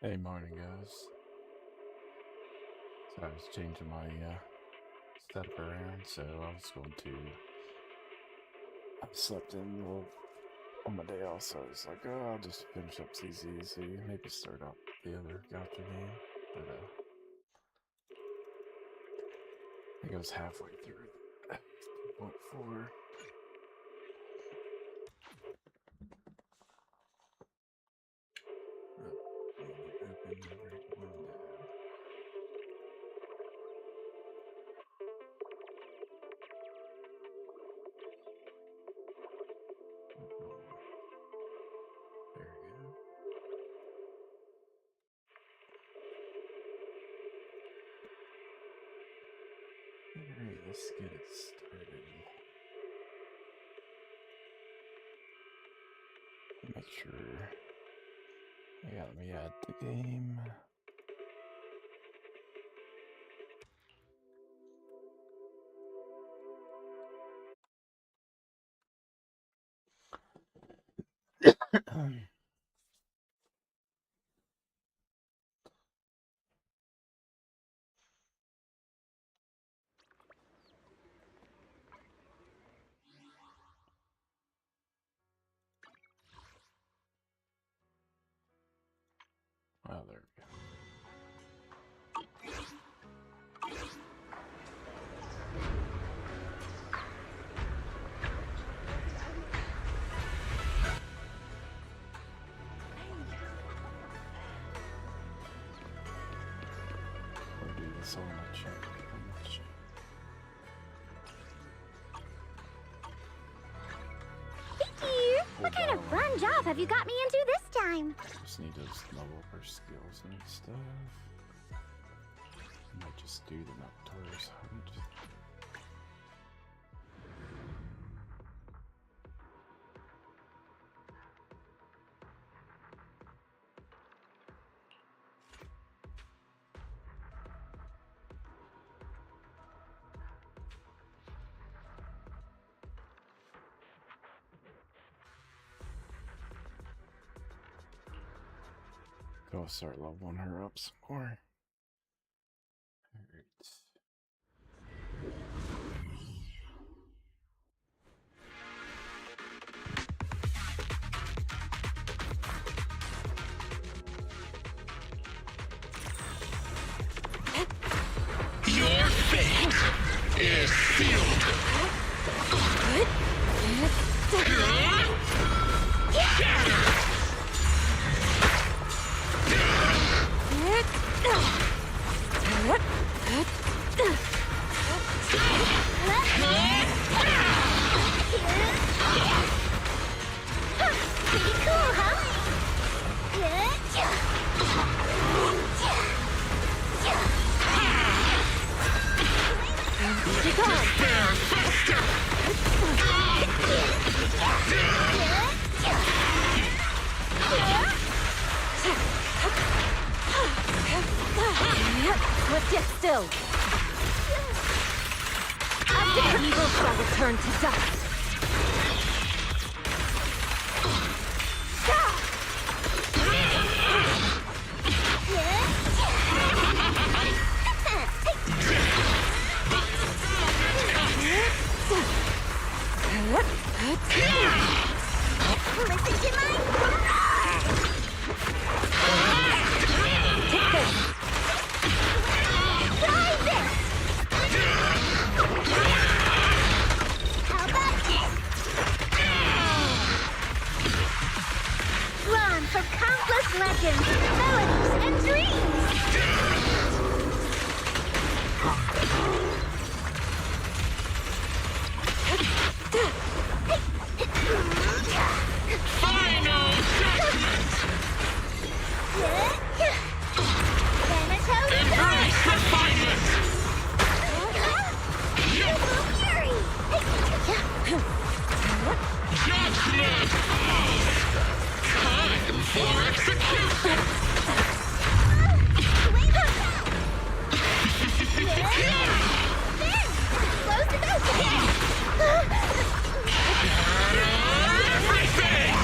Hey, morning, guys. So I was changing my setup around, so I was going to. I slept in a little on my day off, so I was like, oh, I'll just finish up CZ, maybe start up the other gotcha game. But I think I was halfway through 2.4. Open the right window. There we go. Alright, let's get it started. Make sure. Yeah, let me add the game. Oh, there we go. We'll do this on my check. What kind of fun job have you got me into this time? Just need to level up our skills and stuff. Might just do the Nocturus hunt. Go start leveling her up some more. Alright. Your fate is sealed. Pretty cool, huh? Let's get still. Evil shall return to dust. Listen to my Take this. try this. How about this? Drawn from countless legends, melodies, and dreams. Final judgment! Embrace refinement! Fury! Judgment falls! Time for execution! Wait up! There! Close it open! Everything!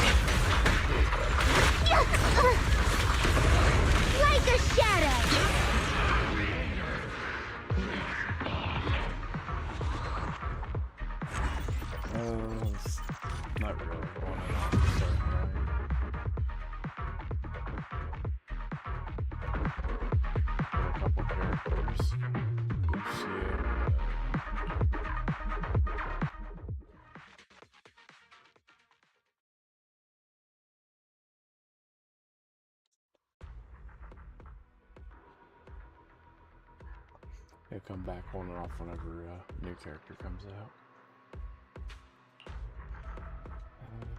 It's not really going on starting right. Got a couple characters. They come back on and off whenever a new character comes out.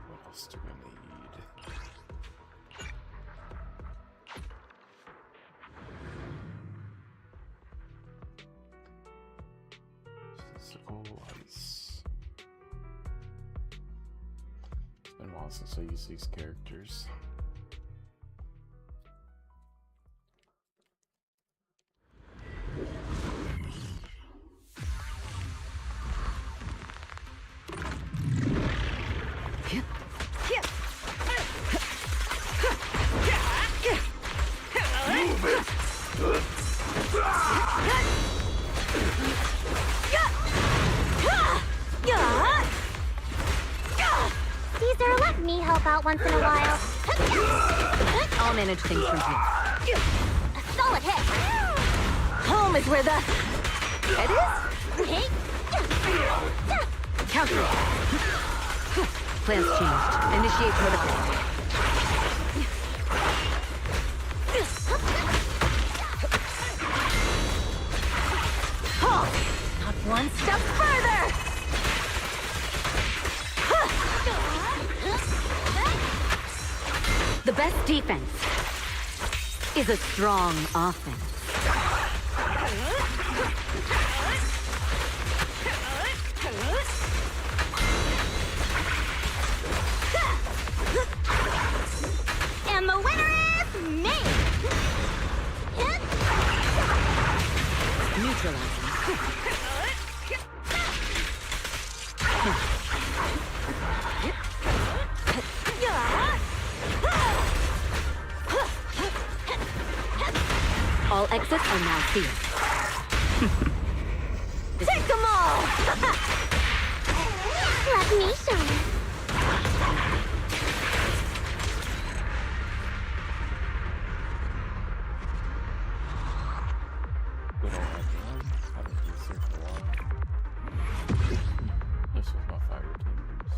What else do we need? Physical ice. It's been a while since I used these characters. Caesar, let me help out once in a while. I'll manage things from here. A solid hit. Home is where the head is? Hey. Counter. Plans changed. Initiate protocol. Not one step further! The best defense is a strong offense. And the winner is me! Neutralizing. All exits are now sealed. Take them all! Let me show you. Good old Edward. Haven't used her for a while. This was my fire teams.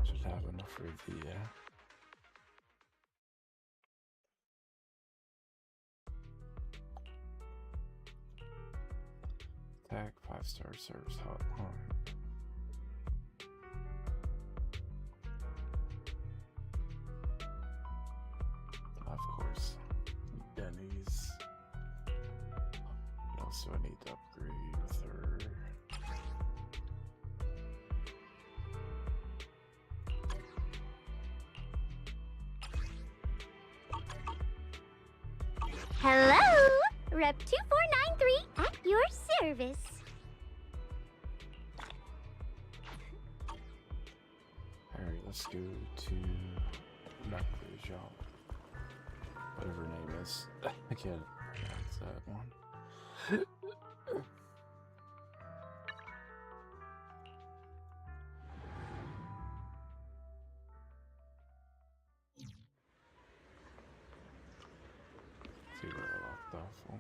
Should have enough for the attack 5-star service hotline. Of course, Denny's. What else do I need to upgrade with her? Hello! Rep 2493 at your service. Alright, let's go to Knuckles Shop. Whatever her name is. I can't pronounce that one. See where I left off on.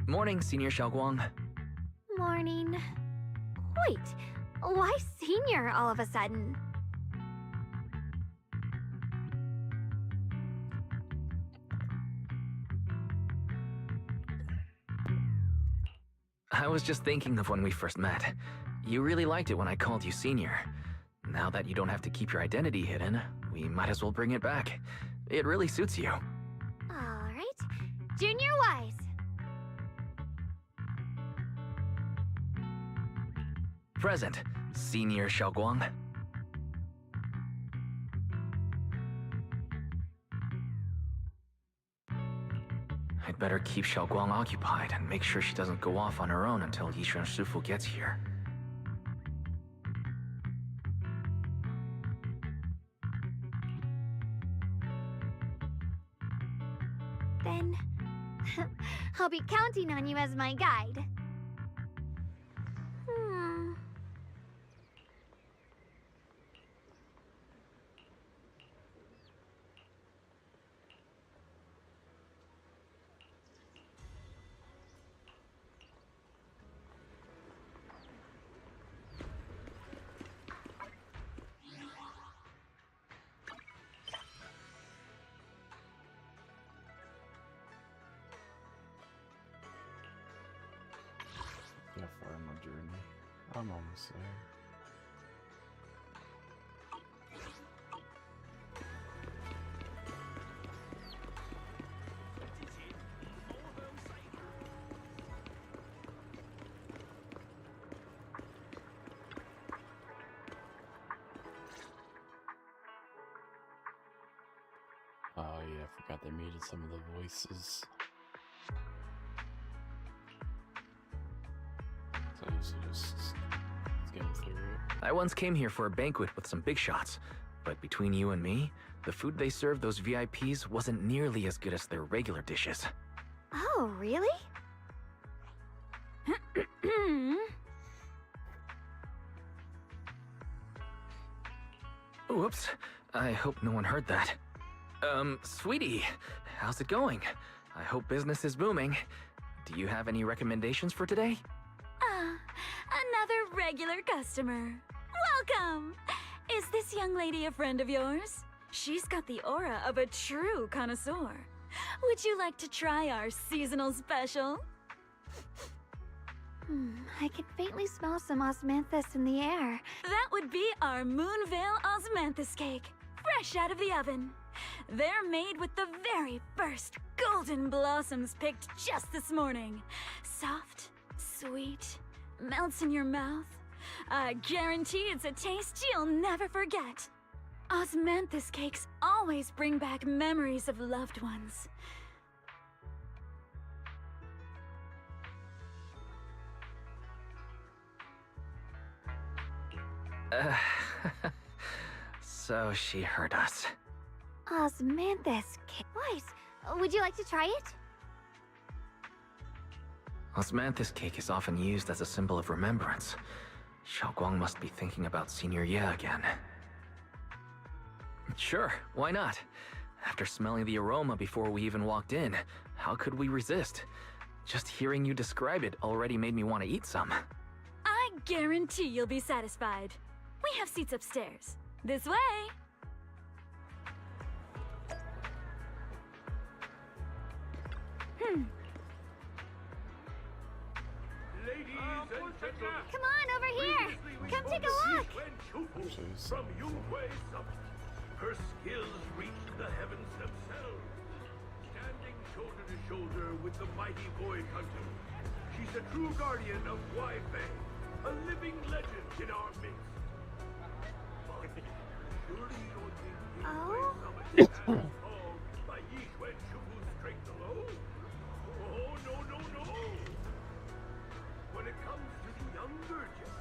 Morning, Senior Xiaoguang. Morning. Wait, why senior all of a sudden? I was just thinking of when we first met. You really liked it when I called you Senior. Now that you don't have to keep your identity hidden, we might as well bring it back. It really suits you. Alright. Junior Wise. Present, Senior Xiaoguang. I'd better keep Xiaoguang occupied and make sure she doesn't go off on her own until Yishuan Shifu gets here. then. I'll be counting on you as my guide. Yeah, far on my journey. I'm almost there. Oh yeah, I forgot they muted some of the voices. So I usually just skim through it. I once came here for a banquet with some big shots, but between you and me, the food they served those VIPs wasn't nearly as good as their regular dishes. Oh, really? Whoops, I hope no one heard that. Sweetie, how's it going? I hope business is booming. Do you have any recommendations for today? Another regular customer. Welcome! Is this young lady a friend of yours? She's got the aura of a true connoisseur. Would you like to try our seasonal special? I can faintly smell some osmanthus in the air. That would be our Moonvale Osmanthus cake, fresh out of the oven. They're made with the very first golden blossoms picked just this morning. Soft, sweet, melts in your mouth. I guarantee it's a taste you'll never forget. Osmanthus cakes always bring back memories of loved ones. So she heard us. Osmanthus cake. Wait, would you like to try it? Osmanthus cake is often used as a symbol of remembrance. Xiaoguang must be thinking about Senior Ye again. Sure, why not? After smelling the aroma before we even walked in, how could we resist? Just hearing you describe it already made me want to eat some. I guarantee you'll be satisfied. We have seats upstairs. This way! Ladies and gentlemen, Come on, over here! Come take a look! from Yunhui Summit. Her skills reach the heavens themselves. Standing shoulder to shoulder with the mighty Void Hunter, she's a true guardian of Wi-Fei, a living legend in our midst. But surely you don't think Yunhui Summit is as called by Yixuan Shufu's strength alone? Oh, no, no, no! When it comes to the younger generation,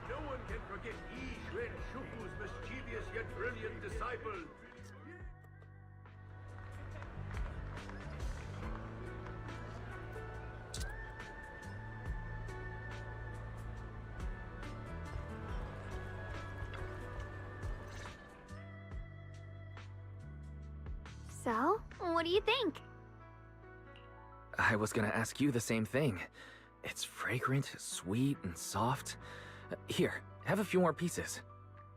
no one can forget Yixuan Shufu's mischievous yet brilliant disciple. So, what do you think? I was gonna ask you the same thing. It's fragrant, sweet, and soft. Here, have a few more pieces.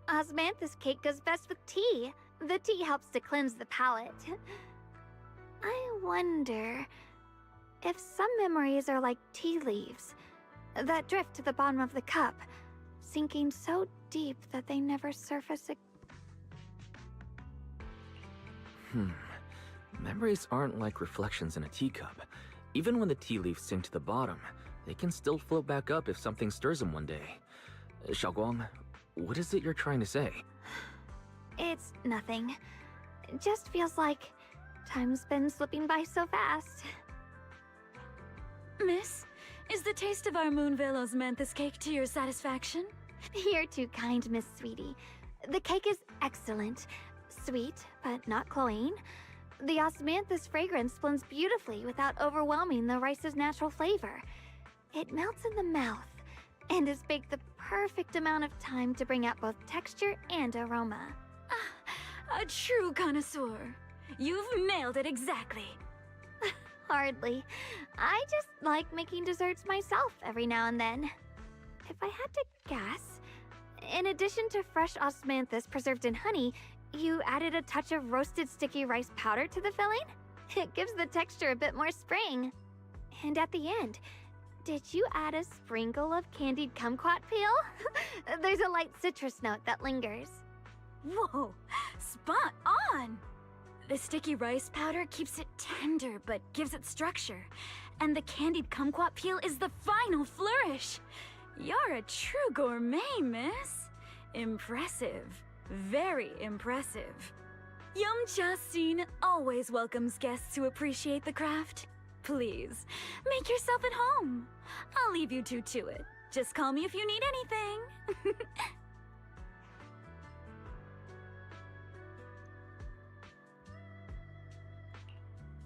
Osmanthus cake goes best with tea. The tea helps to cleanse the palate. I wonder if some memories are like tea leaves that drift to the bottom of the cup, sinking so deep that they never surface again. Memories aren't like reflections in a teacup. Even when the tea leaves sink to the bottom, they can still float back up if something stirs them one day. Xiaoguang, what is it you're trying to say? It's nothing. It just feels like time's been slipping by so fast. Miss, is the taste of our Moonvale Osmanthus cake to your satisfaction? You're too kind, Miss Sweetie. The cake is excellent. Sweet, but not cloying. The osmanthus fragrance blends beautifully without overwhelming the rice's natural flavor. It melts in the mouth and is baked the perfect amount of time to bring out both texture and aroma. A true connoisseur. You've nailed it exactly. Hardly. I just like making desserts myself every now and then. If I had to guess, in addition to fresh osmanthus preserved in honey, you added a touch of roasted sticky rice powder to the filling? It gives the texture a bit more spring. And at the end, did you add a sprinkle of candied kumquat peel? There's a light citrus note that lingers. Whoa, spot on! The sticky rice powder keeps it tender but gives it structure. And the candied kumquat peel is the final flourish. You're a true gourmet, miss. Impressive. Very impressive. Yumcha Scene always welcomes guests who appreciate the craft. Please, make yourself at home. I'll leave you two to it. Just call me if you need anything.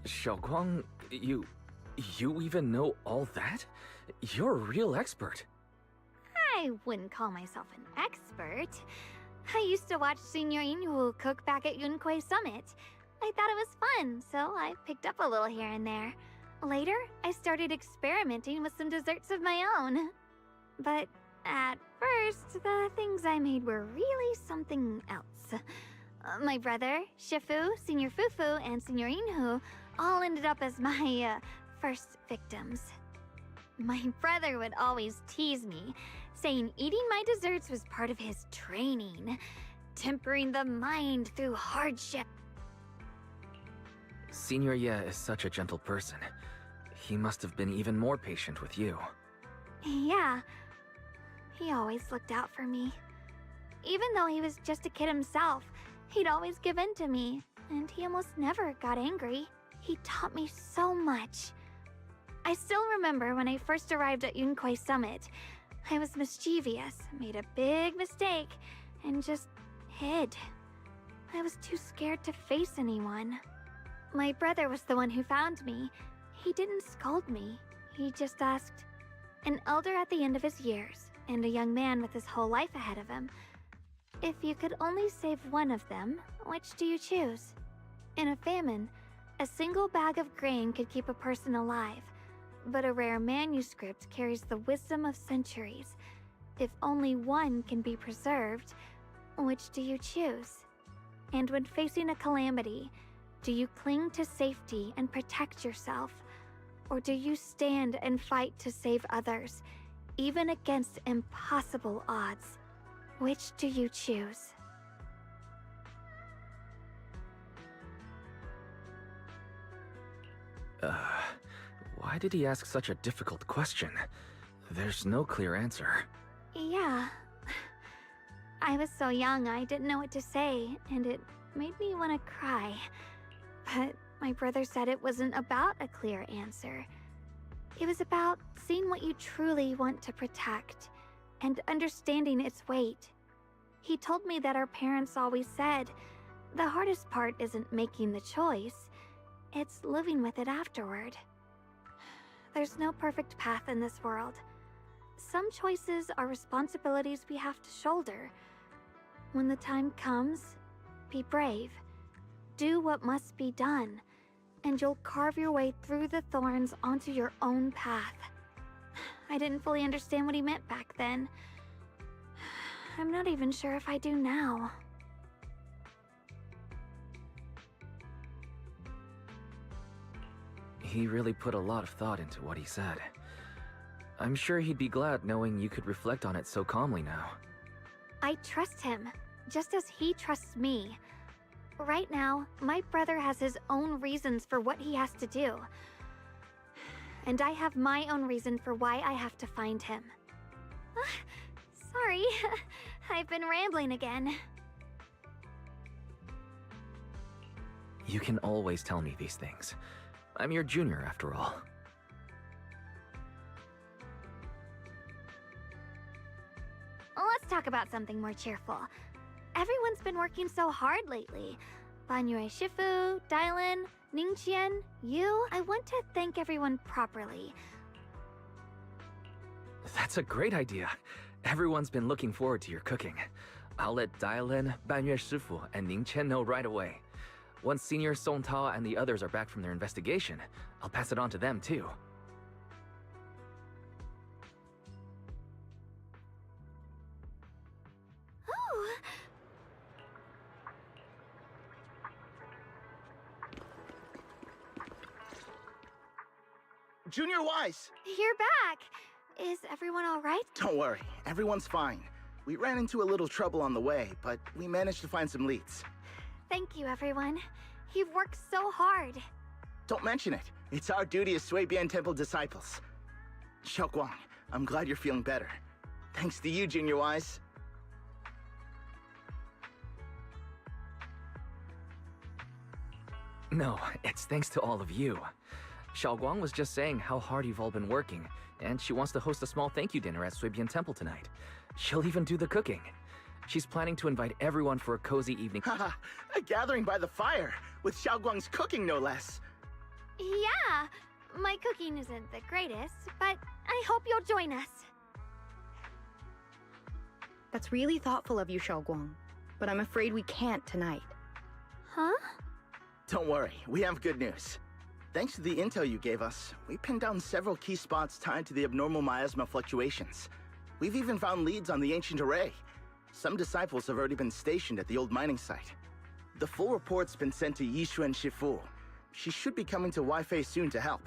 Xiaoguang, you even know all that? You're a real expert. I wouldn't call myself an expert. I used to watch Senior Inhu cook back at Yunquei Summit. I thought it was fun, so I picked up a little here and there. Later, I started experimenting with some desserts of my own. But at first, the things I made were really something else. My brother, Shifu, Senior Fufu, and Senior Inhu all ended up as my first victims. My brother would always tease me, saying eating my desserts was part of his training, tempering the mind through hardship. Senior Ye is such a gentle person. He must have been even more patient with you. Yeah, he always looked out for me. Even though he was just a kid himself, he'd always give in to me, and he almost never got angry. He taught me so much. I still remember when I first arrived at Yunquei Summit. I was mischievous, made a big mistake, and just hid. I was too scared to face anyone. My brother was the one who found me. He didn't scold me. He just asked, an elder at the end of his years, and a young man with his whole life ahead of him, if you could only save one of them, which do you choose? In a famine, a single bag of grain could keep a person alive, but a rare manuscript carries the wisdom of centuries. If only one can be preserved, which do you choose? And when facing a calamity, do you cling to safety and protect yourself? Or do you stand and fight to save others, even against impossible odds? Which do you choose? Why did he ask such a difficult question? There's no clear answer. Yeah. I was so young I didn't know what to say, and it made me want to cry. But my brother said it wasn't about a clear answer. It was about seeing what you truly want to protect, and understanding its weight. He told me that our parents always said, the hardest part isn't making the choice, it's living with it afterward. There's no perfect path in this world. Some choices are responsibilities we have to shoulder. When the time comes, be brave. Do what must be done, and you'll carve your way through the thorns onto your own path. I didn't fully understand what he meant back then. I'm not even sure if I do now. He really put a lot of thought into what he said. I'm sure he'd be glad knowing you could reflect on it so calmly now. I trust him, just as he trusts me. Right now, my brother has his own reasons for what he has to do. And I have my own reason for why I have to find him. Sorry, I've been rambling again. You can always tell me these things. I'm your junior, after all. Let's talk about something more cheerful. Everyone's been working so hard lately. Banyue Shifu, Dylan, Ningqian, you, I want to thank everyone properly. That's a great idea. Everyone's been looking forward to your cooking. I'll let Dylan, Banyue Shifu, and Ningqian know right away. Once Senior Song Tao and the others are back from their investigation, I'll pass it on to them too. Oh, Junior Wise! you're back! Is everyone alright? Don't worry, everyone's fine. We ran into a little trouble on the way, but we managed to find some leads. Thank you, everyone. You've worked so hard. Don't mention it. It's our duty as Suibian Temple disciples. Xiaoguang, I'm glad you're feeling better. Thanks to you, Junior Wise. No, it's thanks to all of you. Xiaoguang was just saying how hard you've all been working, and she wants to host a small thank you dinner at Suibian Temple tonight. She'll even do the cooking. She's planning to invite everyone for a cozy evening. Haha, a gathering by the fire, with Xiaoguang's cooking no less. Yeah, my cooking isn't the greatest, but I hope you'll join us. That's really thoughtful of you, Xiaoguang. But I'm afraid we can't tonight. Huh? Don't worry, we have good news. Thanks to the intel you gave us, we pinned down several key spots tied to the abnormal miasma fluctuations. We've even found leads on the ancient array. Some disciples have already been stationed at the old mining site. The full report's been sent to Yixuan Shifu. She should be coming to Wi-Fi soon to help.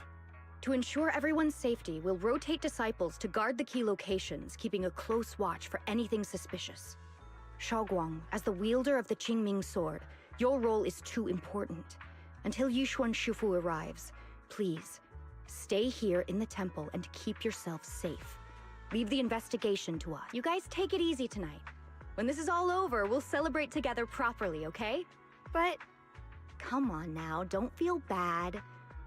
To ensure everyone's safety, we'll rotate disciples to guard the key locations, keeping a close watch for anything suspicious. Xiaoguang, as the wielder of the Qingming sword, your role is too important. Until Yixuan Shifu arrives, please, stay here in the temple and keep yourself safe. Leave the investigation to us. You guys take it easy tonight. When this is all over, we'll celebrate together properly, okay? But Come on now, don't feel bad.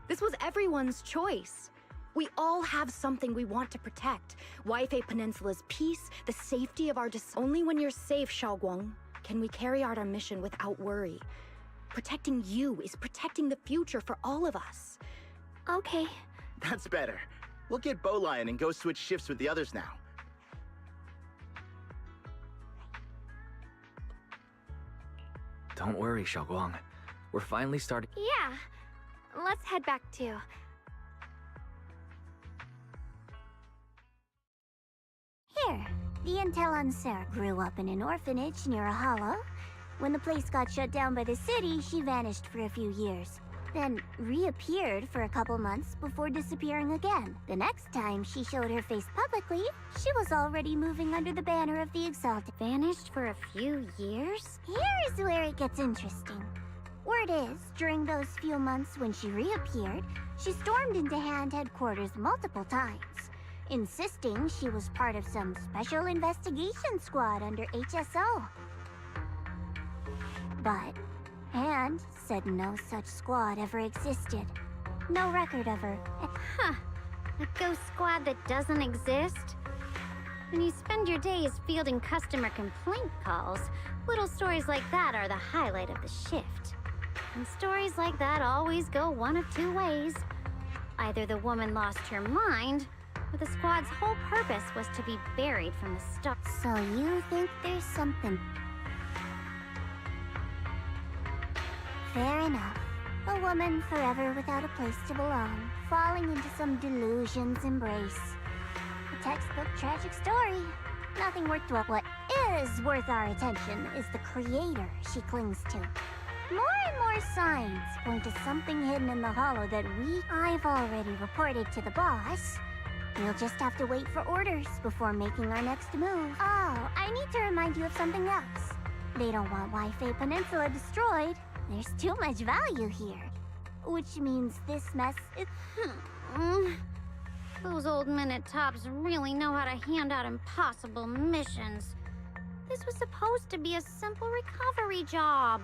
This was everyone's choice. We all have something we want to protect. Wi-Fi Peninsula's peace, the safety of our Only when you're safe, Xiaoguang, can we carry out our mission without worry. Protecting you is protecting the future for all of us. okay. That's better. We'll get Bowlion and go switch shifts with the others now. Don't worry, Xiaoguang. We're finally starting. Yeah. Let's head back too. Here, the intel on Sarah grew up in an orphanage near a hollow. When the place got shut down by the city, she vanished for a few years. Then reappeared for a couple months before disappearing again. The next time she showed her face publicly, she was already moving under the banner of the Exalted. Vanished for a few years? Here's where it gets interesting. Word is, during those few months when she reappeared, she stormed into Hand headquarters multiple times, insisting she was part of some special investigation squad under HSO. But Hand said no such squad ever existed. No record of her. Huh. A ghost squad that doesn't exist? When you spend your days fielding customer complaint calls, little stories like that are the highlight of the shift. And stories like that always go one of two ways. Either the woman lost her mind, or the squad's whole purpose was to be buried from the start. So you think there's something... Fair enough. A woman forever without a place to belong, falling into some delusion's embrace. A textbook tragic story. Nothing worth dwelling. What is worth our attention is the creator she clings to. More and more signs point to something hidden in the hollow that I've already reported to the boss. We'll just have to wait for orders before making our next move. Oh, I need to remind you of something else. They don't want Wi-Fi Peninsula destroyed. There's too much value here. Which means this mess is... Those old men at Tops really know how to hand out impossible missions. This was supposed to be a simple recovery job.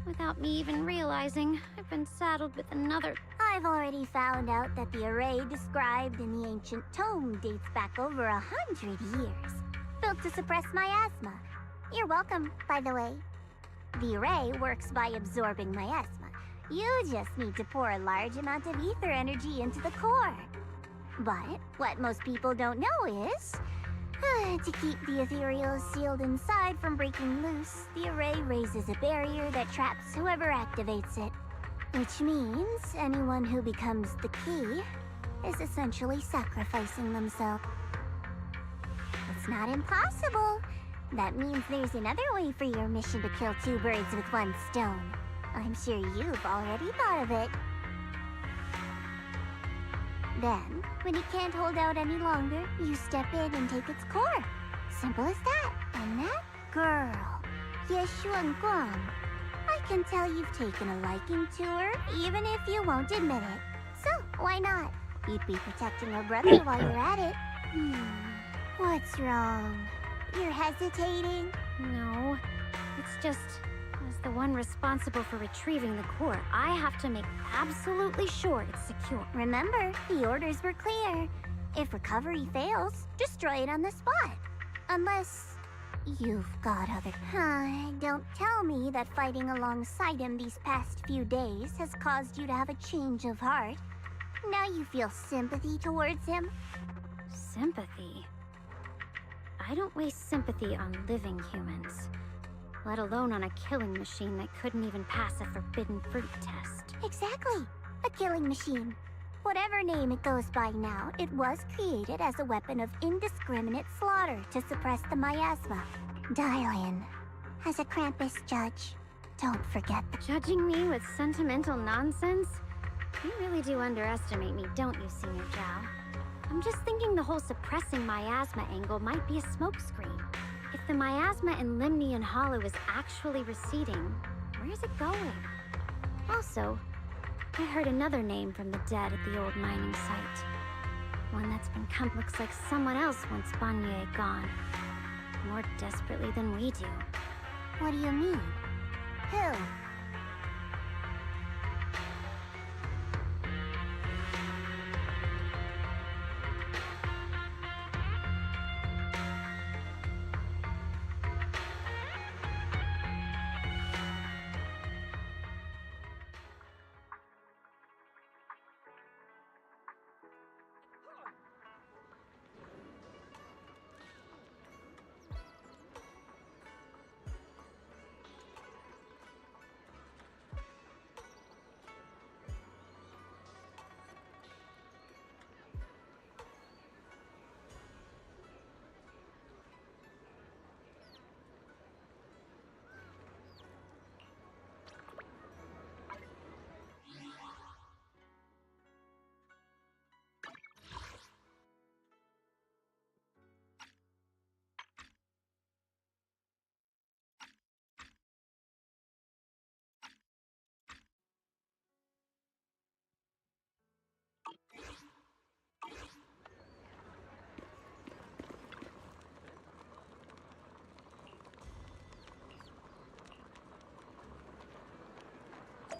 Without me even realizing, I've been saddled with another... I've already found out that the array described in the ancient tome dates back over 100 years. Built to suppress miasma. You're welcome, by the way. The array works by absorbing miasma. You just need to pour a large amount of ether energy into the core. But what most people don't know is, to keep the ethereals sealed inside from breaking loose, the array raises a barrier that traps whoever activates it. Which means anyone who becomes the key is essentially sacrificing themselves. It's not impossible. That means there's another way for your mission to kill two birds with one stone. I'm sure you've already thought of it. Then, when it can't hold out any longer, you step in and take its core. Simple as that. And that girl, Yeshuan Guang, I can tell you've taken a liking to her, even if you won't admit it. So, why not? You'd be protecting her brother while you're at it. What's wrong? You're hesitating? No, it's just, as the one responsible for retrieving the core, I have to make absolutely sure it's secure. Remember, the orders were clear. If recovery fails, destroy it on the spot. Unless you've got other... Don't tell me that fighting alongside him these past few days has caused you to have a change of heart. Now you feel sympathy towards him? Sympathy? I don't waste sympathy on living humans, let alone on a killing machine that couldn't even pass a forbidden fruit test. Exactly. A killing machine. Whatever name it goes by now, it was created as a weapon of indiscriminate slaughter to suppress the miasma. Dial in. As a Krampus judge, don't forget the... Judging me with sentimental nonsense? You really do underestimate me, don't you, Senior Zhao? I'm just thinking the whole suppressing miasma angle might be a smokescreen. If the miasma in Limnian Hollow is actually receding, where's it going? Also, I heard another name from the dead at the old mining site. One that's been looks like someone else wants Banye gone. More desperately than we do. What do you mean? Who?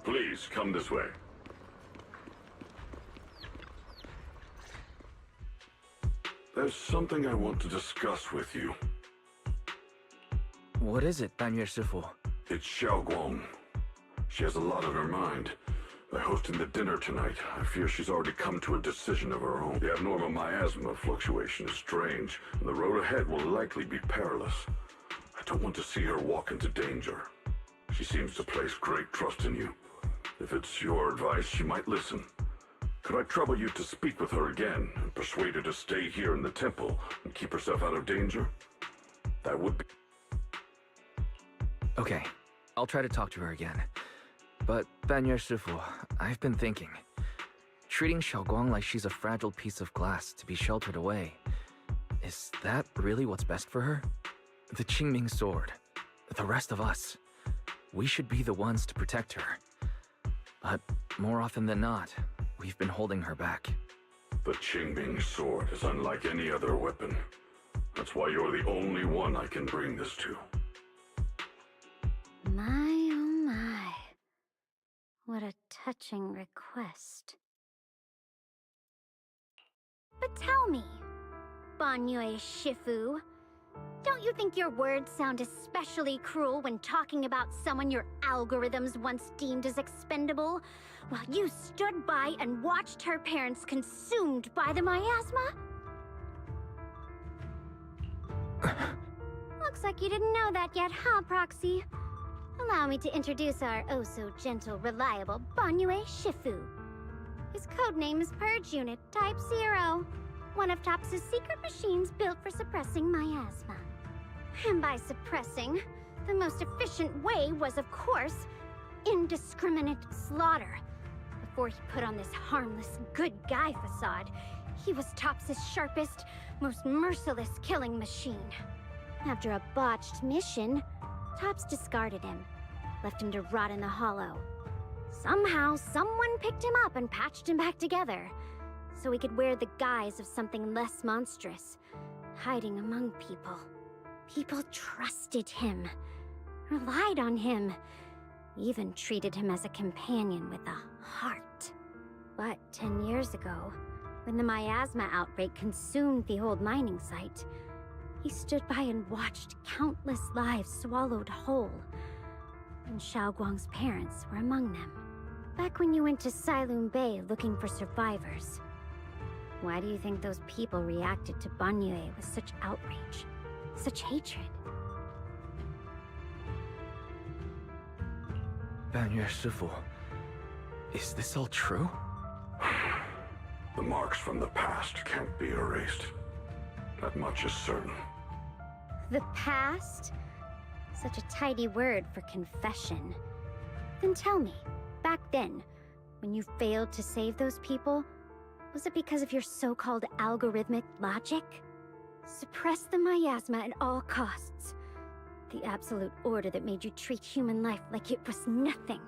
Please, come this way. There's something I want to discuss with you. What is it, Banyue Shifu? It's Xiaoguang. She has a lot on her mind. By hosting the dinner tonight, I fear she's already come to a decision of her own. The abnormal miasma fluctuation is strange, and the road ahead will likely be perilous. I don't want to see her walk into danger. She seems to place great trust in you. If it's your advice, she might listen. Could I trouble you to speak with her again and persuade her to stay here in the temple and keep herself out of danger? That would be... Okay, I'll try to talk to her again. But, Banyue Shifu, I've been thinking. Treating Xiaoguang like she's a fragile piece of glass to be sheltered away, is that really what's best for her? The Qingming sword, the rest of us, we should be the ones to protect her. But more often than not, we've been holding her back. The Qingming sword is unlike any other weapon. That's why you're the only one I can bring this to. My, oh my. What a touching request. But tell me, Banyue Shifu, Don't you think your words sound especially cruel when talking about someone your algorithms once deemed as expendable? While you stood by and watched her parents consumed by the miasma? Looks like you didn't know that yet, huh, Proxy? Allow me to introduce our oh-so-gentle, reliable Banyue Shifu. His codename is Purge Unit Type 0, one of Tops's secret machines built for suppressing miasma. And by suppressing, the most efficient way was, of course, indiscriminate slaughter. Before he put on this harmless, good guy facade, he was Tops's sharpest, most merciless killing machine. After a botched mission, Tops discarded him, left him to rot in the hollow. Somehow, someone picked him up and patched him back together, so he could wear the guise of something less monstrous, hiding among people. People trusted him, relied on him, even treated him as a companion with a heart. But 10 years ago, when the miasma outbreak consumed the old mining site, he stood by and watched countless lives swallowed whole. And Xiaoguang's parents were among them. Back when you went to Silum Bay looking for survivors, why do you think those people reacted to Banyue with such outrage, such hatred? Banyue Shifu, is this all true? The marks from the past can't be erased. That much is certain. The past? Such a tidy word for confession. Then tell me, back then, when you failed to save those people, was it because of your so-called algorithmic logic? Suppress the miasma at all costs. The absolute order that made you treat human life like it was nothing.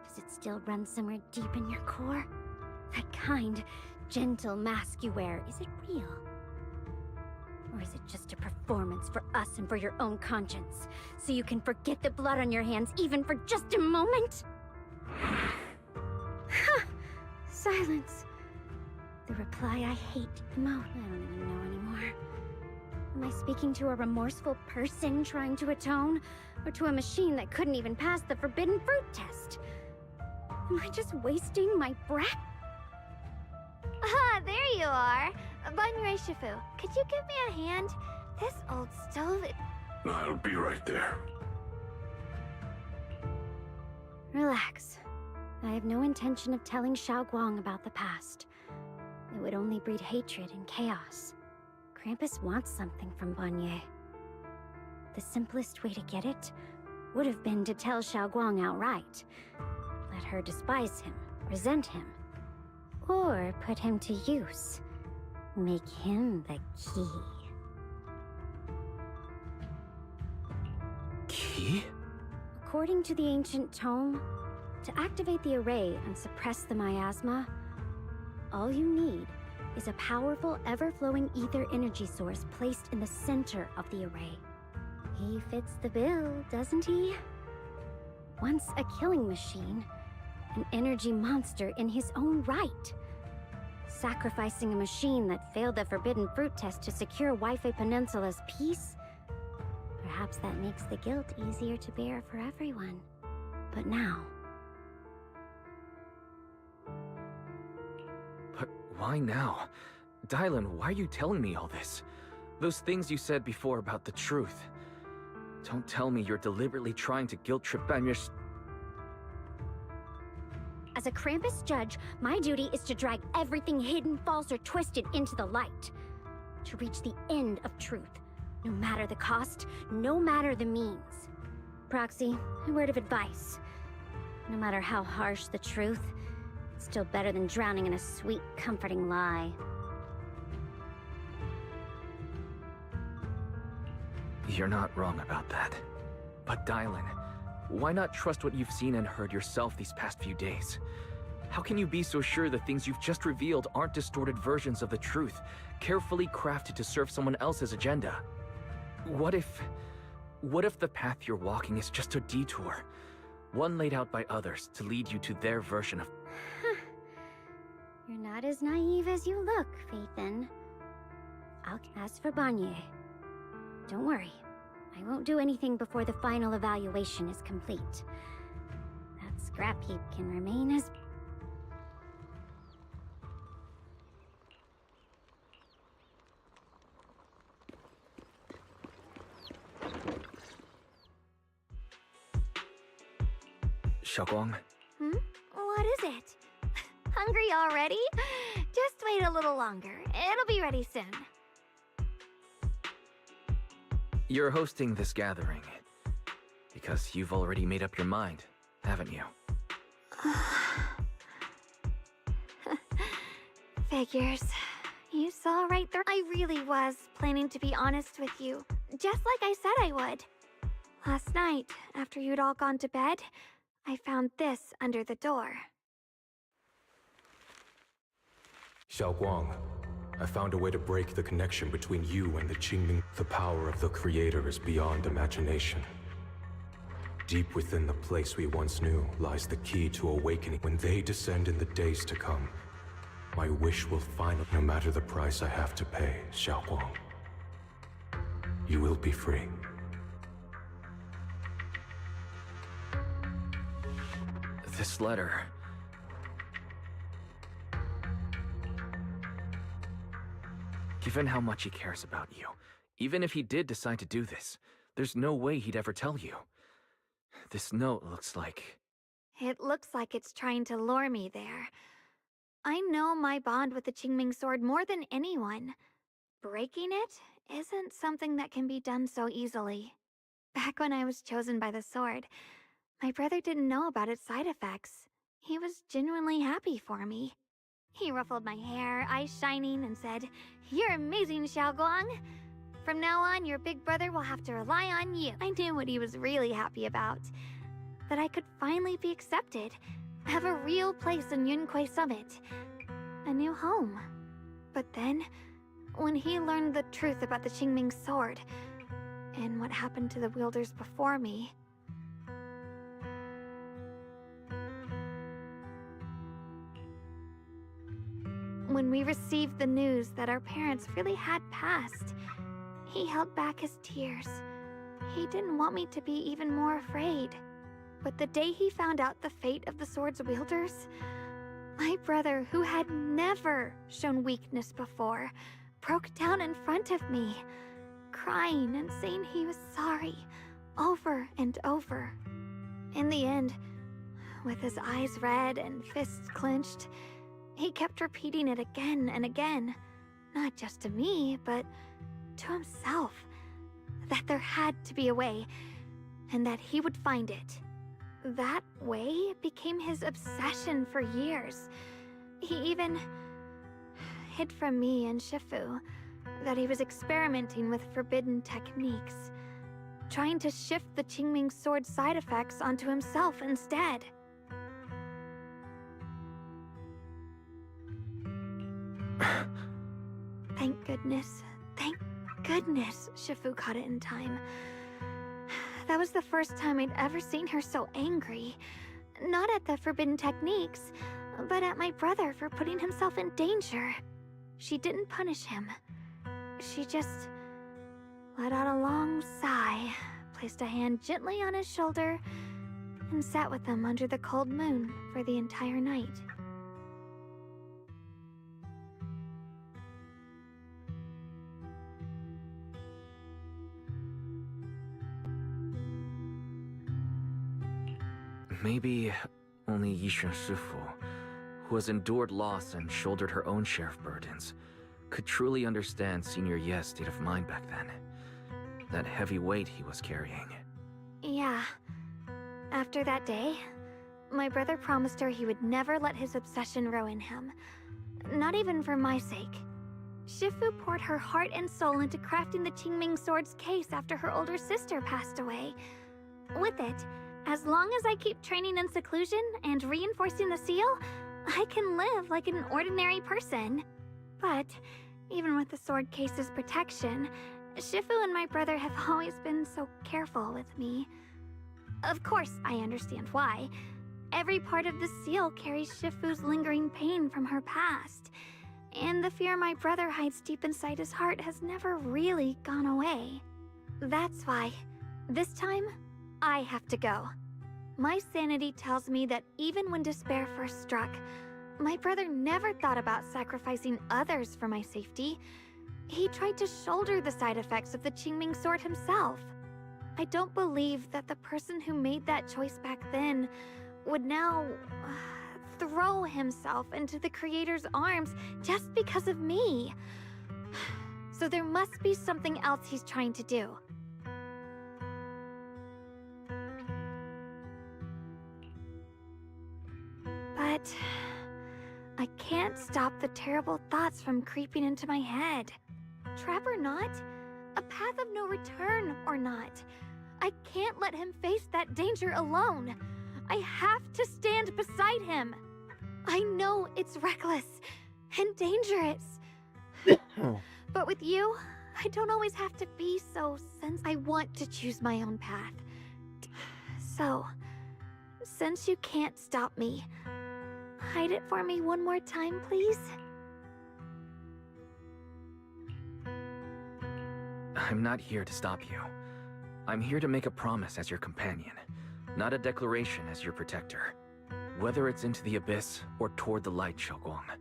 Does it still run somewhere deep in your core? That kind, gentle mask you wear, is it real? Or is it just a performance for us and for your own conscience? So you can forget the blood on your hands even for just a moment? Silence. The reply I hate the most. I don't even know anymore. Am I speaking to a remorseful person trying to atone? Or to a machine that couldn't even pass the forbidden fruit test? Am I just wasting my breath? Ah, there you are. Banyue Shifu, could you give me a hand? This old stove... I'll be right there. Relax. I have no intention of telling Xiaoguang about the past. It would only breed hatred and chaos. Krampus wants something from Banyue. The simplest way to get it would have been to tell Xiaoguang outright. Let her despise him, resent him, or put him to use. Make him the key. Key? According to the ancient tome, to activate the array and suppress the miasma, all you need is a powerful, ever-flowing ether energy source placed in the center of the array. He fits the bill, doesn't he? Once a killing machine, an energy monster in his own right. Sacrificing a machine that failed the forbidden fruit test to secure Wi-Fi Peninsula's peace? Perhaps that makes the guilt easier to bear for everyone. But now... But why now? Dylan, why are you telling me all this? Those things you said before about the truth. Don't tell me you're deliberately trying to guilt-trip Banyue. As a Krampus judge, my duty is to drag everything hidden, false, or twisted into the light. To reach the end of truth. No matter the cost, no matter the means. Proxy, a word of advice. No matter how harsh the truth, it's still better than drowning in a sweet, comforting lie. You're not wrong about that. But Dylan, why not trust what you've seen and heard yourself these past few days? How can you be so sure the things you've just revealed aren't distorted versions of the truth, carefully crafted to serve someone else's agenda? What if the path you're walking is just a detour? One laid out by others to lead you to their version of... You're not as naive as you look, Phaethan. As for Banyue, Don't worry. I won't do anything before the final evaluation is complete. That scrap heap can remain as... Xiaoguang, What is it? Hungry already? Just wait a little longer. It'll be ready soon. you're hosting this gathering because you've already made up your mind, haven't you? Figures. You saw right through. I really was planning to be honest with you, just like I said I would. Last night, after you'd all gone to bed, I found this under the door. Xiaoguang, I found a way to break the connection between you and the Qingming. The power of the Creator is beyond imagination. Deep within the place we once knew lies the key to awakening. When they descend in the days to come, my wish will finally, no matter the price I have to pay, Xiaoguang. You will be free. This letter... Given how much he cares about you, even if he did decide to do this, there's no way he'd ever tell you. This note looks like... It looks like it's trying to lure me there. I know my bond with the Qingming sword more than anyone. Breaking it isn't something that can be done so easily. Back when I was chosen by the sword, my brother didn't know about its side effects. He was genuinely happy for me. He ruffled my hair, eyes shining, and said, "You're amazing, Xiaoguang. From now on, your big brother will have to rely on you." I knew what he was really happy about. That I could finally be accepted, have a real place in Yunque Summit, a new home. But then, when he learned the truth about the Qingming sword, and what happened to the wielders before me, when we received the news that our parents really had passed, he held back his tears. He didn't want me to be even more afraid. But the day he found out the fate of the sword's wielders, my brother, who had never shown weakness before, broke down in front of me, crying and saying he was sorry, over and over. In the end, with his eyes red and fists clenched, he kept repeating it again and again, not just to me, but to himself, that there had to be a way, and that he would find it. That way became his obsession for years. He even hid from me and Shifu that he was experimenting with forbidden techniques, trying to shift the Qingming sword's side effects onto himself instead. Thank goodness Shifu caught it in time. That was the first time I'd ever seen her so angry. Not at the forbidden techniques, but at my brother for putting himself in danger. She didn't punish him. She just let out a long sigh, placed a hand gently on his shoulder, and sat with him under the cold moon for the entire night. Maybe only Yixun Shifu, who has endured loss and shouldered her own share of burdens, could truly understand Senior Ye's state of mind back then. That heavy weight he was carrying. Yeah. After that day, my brother promised her he would never let his obsession ruin him. Not even for my sake. Shifu poured her heart and soul into crafting the Qingming sword's case after her older sister passed away. With it, as long as I keep training in seclusion and reinforcing the seal, I can live like an ordinary person. But, even with the sword case's protection, Shifu and my brother have always been so careful with me. Of course, I understand why. Every part of the seal carries Shifu's lingering pain from her past, and the fear my brother hides deep inside his heart has never really gone away. That's why, this time, I have to go. My sanity tells me that even when despair first struck, my brother never thought about sacrificing others for my safety. He tried to shoulder the side effects of the Qingming sword himself. I don't believe that the person who made that choice back then would now throw himself into the Creator's arms just because of me. So there must be something else he's trying to do. But I can't stop the terrible thoughts from creeping into my head. Trap or not, a path of no return or not, I can't let him face that danger alone. I have to stand beside him. I know it's reckless and dangerous. But with you, I don't always have to be so I want to choose my own path. So, since you can't stop me, hide it for me one more time, please? I'm not here to stop you. I'm here to make a promise as your companion, not a declaration as your protector. Whether it's into the abyss or toward the light, Xiaoguang,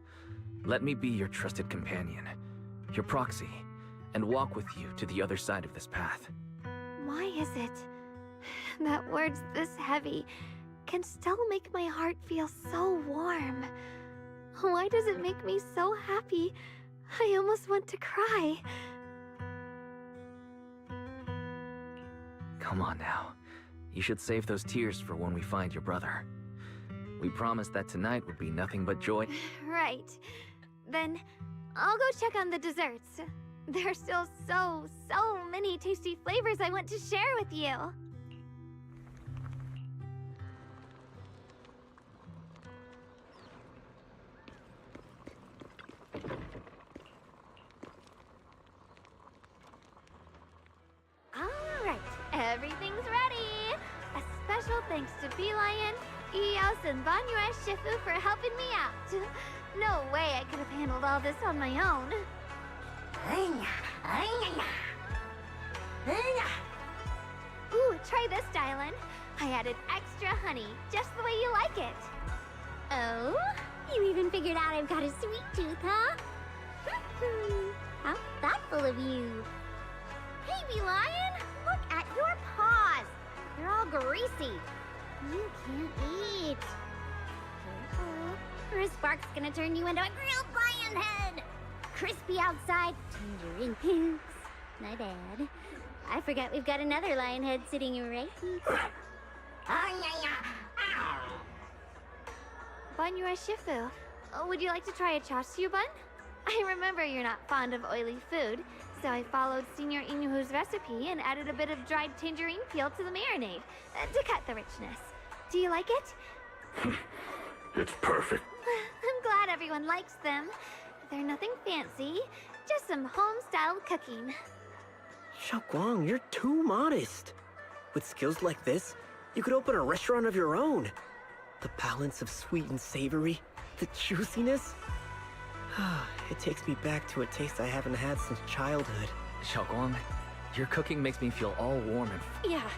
let me be your trusted companion, your proxy, and walk with you to the other side of this path. Why is it that words this heavy can still make my heart feel so warm? Why does it make me so happy? I almost want to cry. Come on now. You should save those tears for when we find your brother. We promised that tonight would be nothing but joy. Right. Then I'll go check on the desserts. There are still so many tasty flavors I want to share with you. Alright, everything's ready! A special thanks to Bee Lion, Eos, and Banyue Shifu for helping me out. No way I could have handled all this on my own. Ooh, try this, Dylan. I added extra honey, just the way you like it. Oh? You even figured out I've got a sweet tooth, huh? How thoughtful of you. Hey, Bee Lion! Look at your paws! They're all greasy. You can't eat. Careful, or a spark's gonna turn you into a grilled lion head! Crispy outside, tangerine poops. My bad. I forgot we've got another lion head sitting right here. Banyue Shifu, would you like to try a chashu bun? I remember you're not fond of oily food, so I followed Senior Inuhu's recipe and added a bit of dried tangerine peel to the marinade to cut the richness. Do you like it? It's perfect. I'm glad everyone likes them. They're nothing fancy, just some home-style cooking. Xiaoguang, you're too modest. With skills like this, you could open a restaurant of your own. The balance of sweet and savory, the juiciness. It takes me back to a taste I haven't had since childhood. Xiaoguang, your cooking makes me feel all warm and Yeah,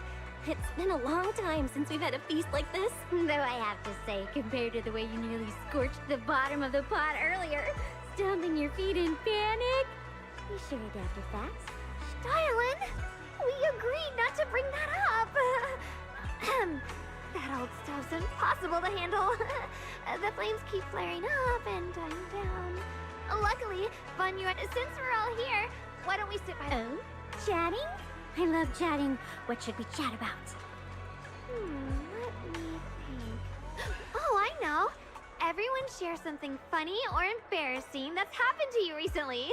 it's been a long time since we've had a feast like this. Though I have to say, compared to the way you nearly scorched the bottom of the pot earlier, stomping your feet in panic, you sure adapted fast. Dylan, we agreed not to bring that up. That old stove's impossible to handle. The flames keep flaring up and dying down. Luckily, Banyue, since we're all here, why don't we sit by Oh? Chatting? I love chatting. What should we chat about? Let me think. Oh, I know. Everyone share something funny or embarrassing that's happened to you recently.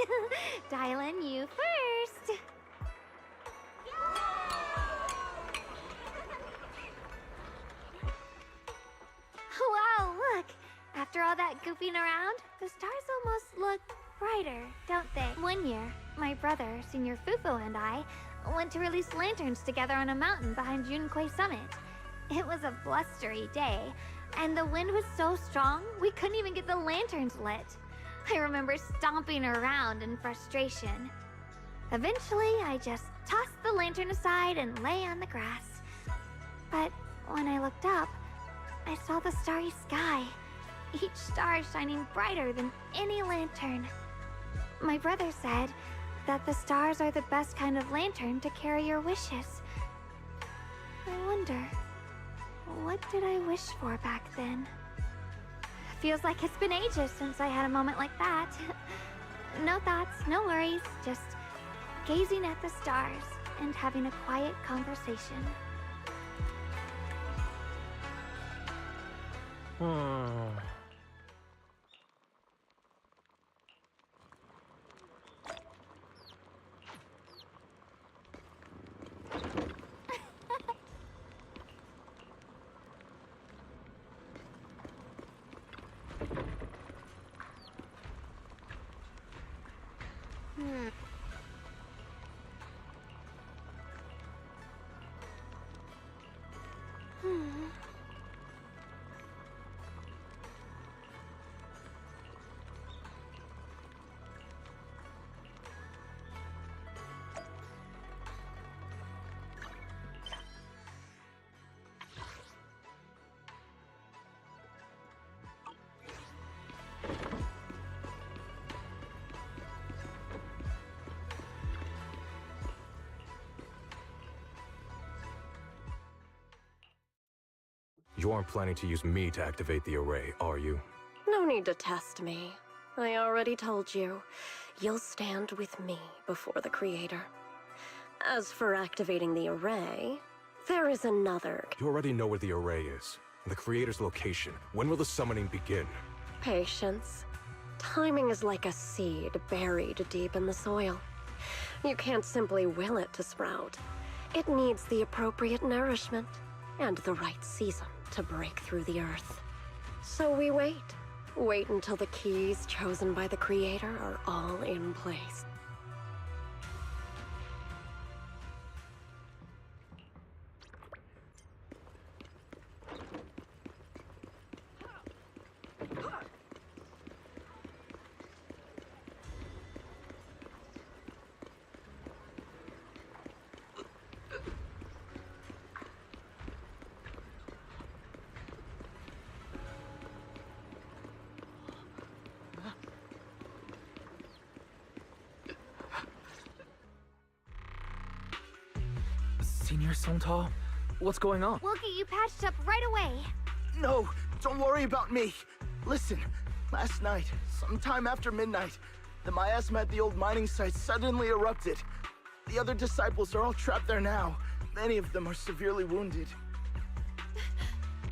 Dylan, you first. Wow, look! After all that goofing around, the stars almost look brighter, don't they? One year, my brother, Senior Fufu, and I went to release lanterns together on a mountain behind Junkui Summit. It was a blustery day, and the wind was so strong, we couldn't even get the lanterns lit. I remember stomping around in frustration. Eventually, I just tossed the lantern aside and lay on the grass. But when I looked up, I saw the starry sky, each star shining brighter than any lantern. My brother said that the stars are the best kind of lantern to carry your wishes. I wonder, what did I wish for back then? Feels like it's been ages since I had a moment like that. No thoughts, no worries, just gazing at the stars and having a quiet conversation. You aren't planning to use me to activate the array, are you? No need to test me. I already told you. You'll stand with me before the Creator. As for activating the array, there is another... You already know where the array is. The Creator's location. When will the summoning begin? Patience. Timing is like a seed buried deep in the soil. You can't simply will it to sprout. It needs the appropriate nourishment and the right season to break through the earth. So we wait. Wait until the keys chosen by the Creator are all in place. Senior Songtao? What's going on? We'll get you patched up right away. No, don't worry about me. Listen, last night, sometime after midnight, the miasma at the old mining site suddenly erupted. The other disciples are all trapped there now. Many of them are severely wounded.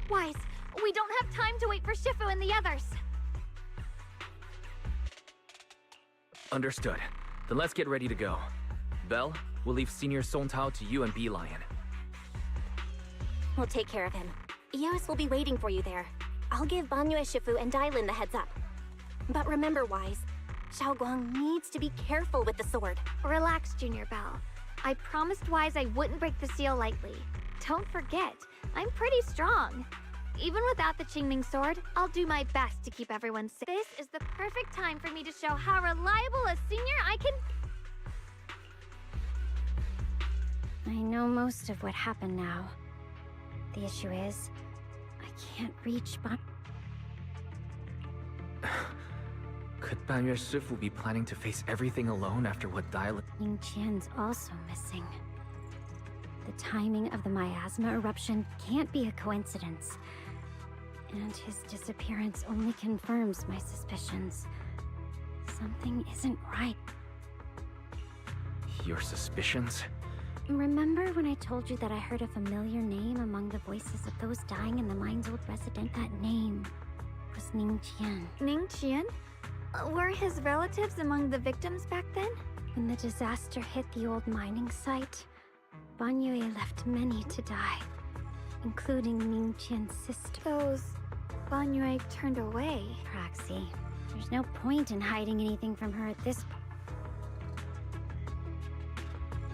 Wise, we don't have time to wait for Shifu and the others. Understood. Then let's get ready to go. Belle, we'll leave Senior Songtao to you and Bee Lion. We'll take care of him. Eos will be waiting for you there. I'll give Banyue, Shifu, and Dailin the heads up. But remember, Wise, Xiaoguang needs to be careful with the sword. Relax, Junior Belle. I promised Wise I wouldn't break the seal lightly. Don't forget, I'm pretty strong. Even without the Qingming sword, I'll do my best to keep everyone safe. This is the perfect time for me to show how reliable a senior I can... I know most of what happened now. The issue is, I can't reach Could Banyue Shifu be planning to face everything alone after what Dailin... Ning Qian's also missing. The timing of the miasma eruption can't be a coincidence. And his disappearance only confirms my suspicions. Something isn't right. Your suspicions? Remember when I told you that I heard a familiar name among the voices of those dying in the mine's old resident? That name was Ning Qian. Ning Qian? Were his relatives among the victims back then? When the disaster hit the old mining site, Banyue left many to die, including Ning Qian's sister. Those Banyue turned away. Praxi, there's no point in hiding anything from her at this point.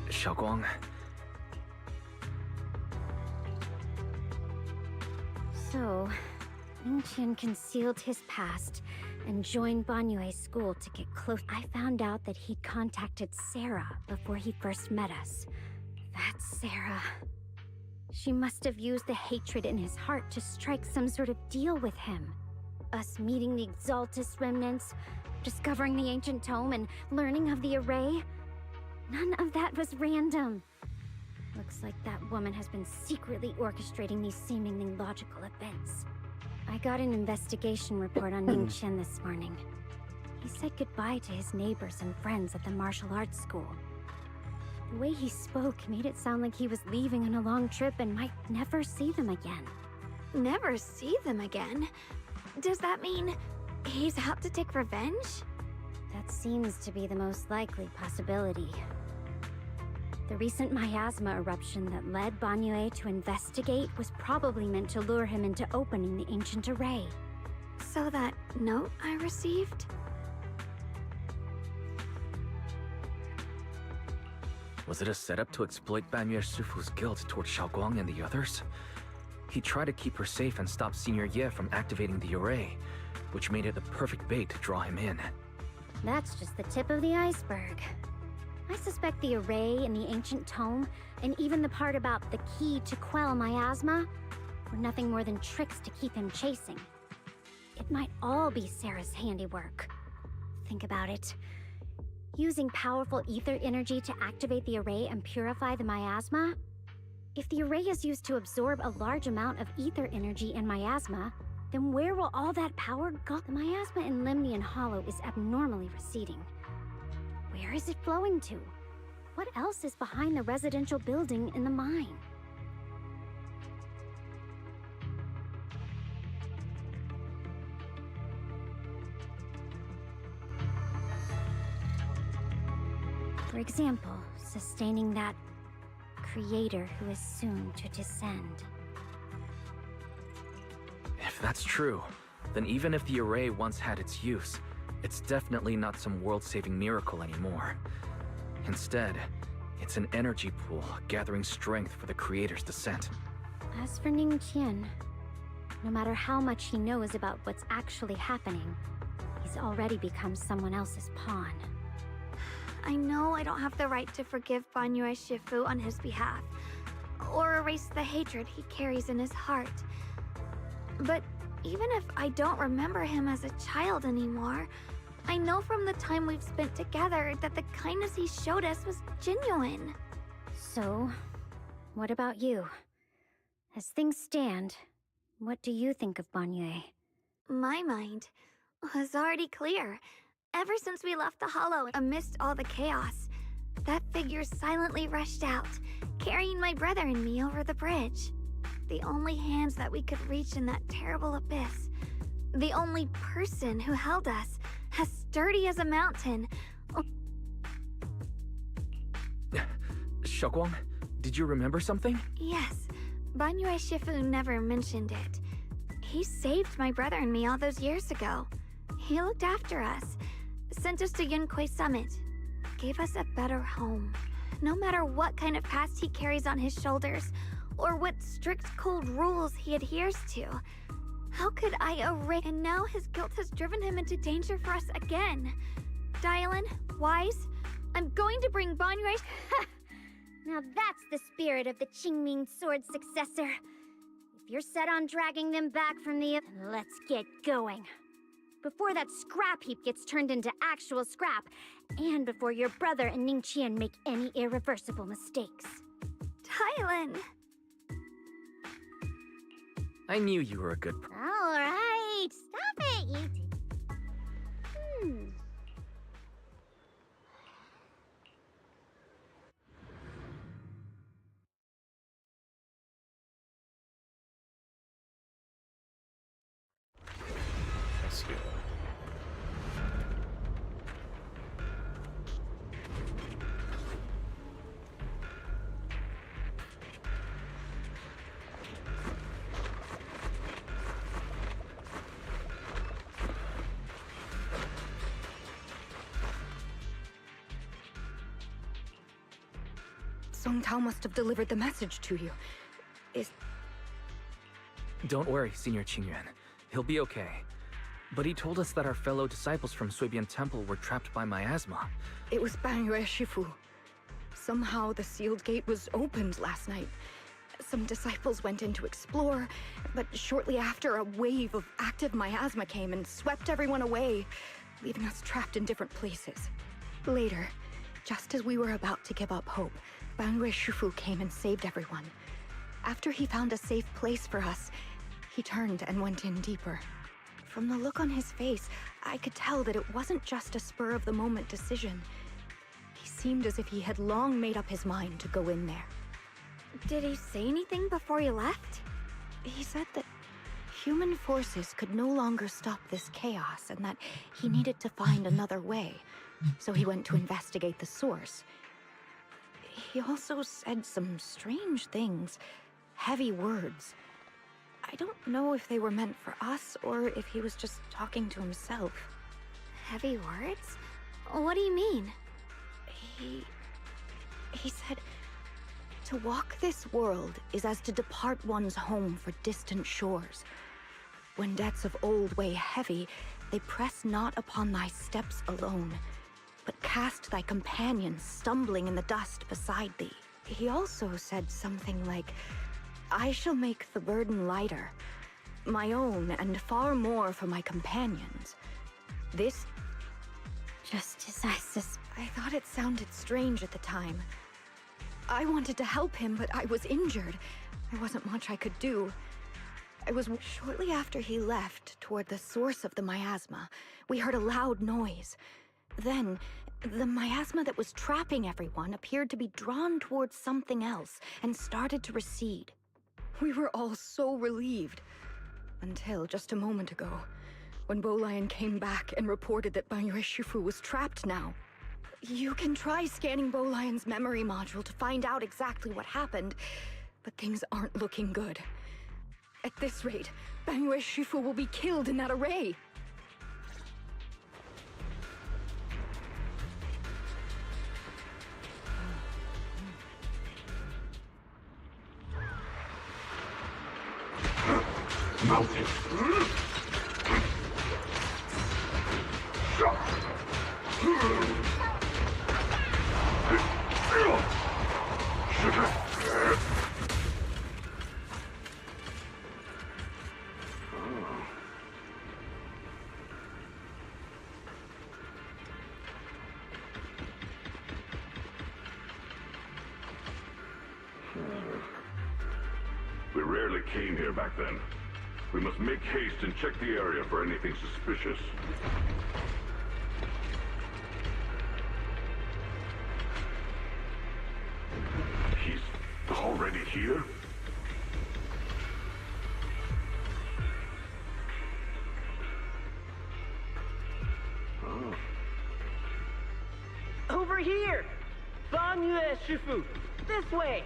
Xiaoguang. So, Ningqian concealed his past and joined Banyue's school to get close. I found out that he'd contacted Sarah before he first met us. That's Sarah. She must have used the hatred in his heart to strike some sort of deal with him. Us meeting the Exaltus remnants, discovering the ancient tome, and learning of the array. None of that was random. Looks like that woman has been secretly orchestrating these seemingly logical events. I got an investigation report on Ningqian this morning. He said goodbye to his neighbors and friends at the martial arts school. The way he spoke made it sound like he was leaving on a long trip and might never see them again. Never see them again? Does that mean he's out to take revenge? That seems to be the most likely possibility. The recent miasma eruption that led Banyue to investigate was probably meant to lure him into opening the ancient array. So that note I received? Was it a setup to exploit Banyue Shifu's guilt towards Xiaoguang and the others? He tried to keep her safe and stop Senior Ye from activating the array, which made it the perfect bait to draw him in. That's just the tip of the iceberg. I suspect the array and the ancient tome, and even the part about the key to quell miasma, were nothing more than tricks to keep him chasing. It might all be Sarah's handiwork. Think about it. Using powerful ether energy to activate the array and purify the miasma? If the array is used to absorb a large amount of ether energy and miasma, then where will all that power go? The miasma in Limnian Hollow is abnormally receding. Where is it flowing to? What else is behind the residential building in the mine? For example, sustaining that creator who is soon to descend. If that's true, then even if the array once had its use, it's definitely not some world-saving miracle anymore. Instead, it's an energy pool gathering strength for the creator's descent. As for Ningqian, no matter how much he knows about what's actually happening, he's already become someone else's pawn. I know I don't have the right to forgive Banyue Shifu on his behalf, or erase the hatred he carries in his heart. But even if I don't remember him as a child anymore, I know from the time we've spent together that the kindness he showed us was genuine. So, what about you? As things stand, what do you think of Banyue? My mind was already clear. Ever since we left the Hollow amidst all the chaos, that figure silently rushed out, carrying my brother and me over the bridge. The only hands that we could reach in that terrible abyss. The only person who held us, as sturdy as a mountain. Xiaoguang, did you remember something? Yes, Banyue Shifu never mentioned it. He saved my brother and me all those years ago. He looked after us, sent us to Yunquei Summit, gave us a better home. No matter what kind of past he carries on his shoulders, or what strict cold rules he adheres to. How could I erase? And now his guilt has driven him into danger for us again. Dylan, Wise, I'm going to bring Banyue. Now that's the spirit of the Qingming Sword's successor. If you're set on dragging them back from the... Let's get going. Before that scrap heap gets turned into actual scrap, and before your brother and Ningqian make any irreversible mistakes. Dylan! I knew you were a good person. All right, stop it, you Let's go. Song Tao must have delivered the message to you. Don't worry, Senior Qingyuan. He'll be okay. But he told us that our fellow disciples from Suibian Temple were trapped by miasma. It was Banyue Shifu. Somehow the sealed gate was opened last night. Some disciples went in to explore, but shortly after, a wave of active miasma came and swept everyone away, leaving us trapped in different places. Later, just as we were about to give up hope, Banyue Shifu came and saved everyone. After he found a safe place for us, he turned and went in deeper. From the look on his face, I could tell that it wasn't just a spur-of-the-moment decision. He seemed as if he had long made up his mind to go in there. Did he say anything before he left? He said that human forces could no longer stop this chaos and that he needed to find another way, so he went to investigate the source. He also said some strange things, heavy words. I don't know if they were meant for us or if he was just talking to himself. Heavy words? What do you mean? He said, to walk this world is as to depart one's home for distant shores. When debts of old weigh heavy, they press not upon thy steps alone, but cast thy companions stumbling in the dust beside thee. He also said something like, I shall make the burden lighter, my own and far more for my companions. This, just as I suspected. I thought it sounded strange at the time. I wanted to help him, but I was injured. There wasn't much I could do. It was shortly after he left, toward the source of the miasma, we heard a loud noise. Then, the miasma that was trapping everyone appeared to be drawn towards something else and started to recede. We were all so relieved. Until just a moment ago, when Bolian came back and reported that Banyue Shifu was trapped now. You can try scanning Bolian's memory module to find out exactly what happened, but things aren't looking good. At this rate, Banyue Shifu will be killed in that array. Melted. We rarely came here back then. We must make haste and check the area for anything suspicious. He's already here? Oh. Over here! Banyue Shifu! This way!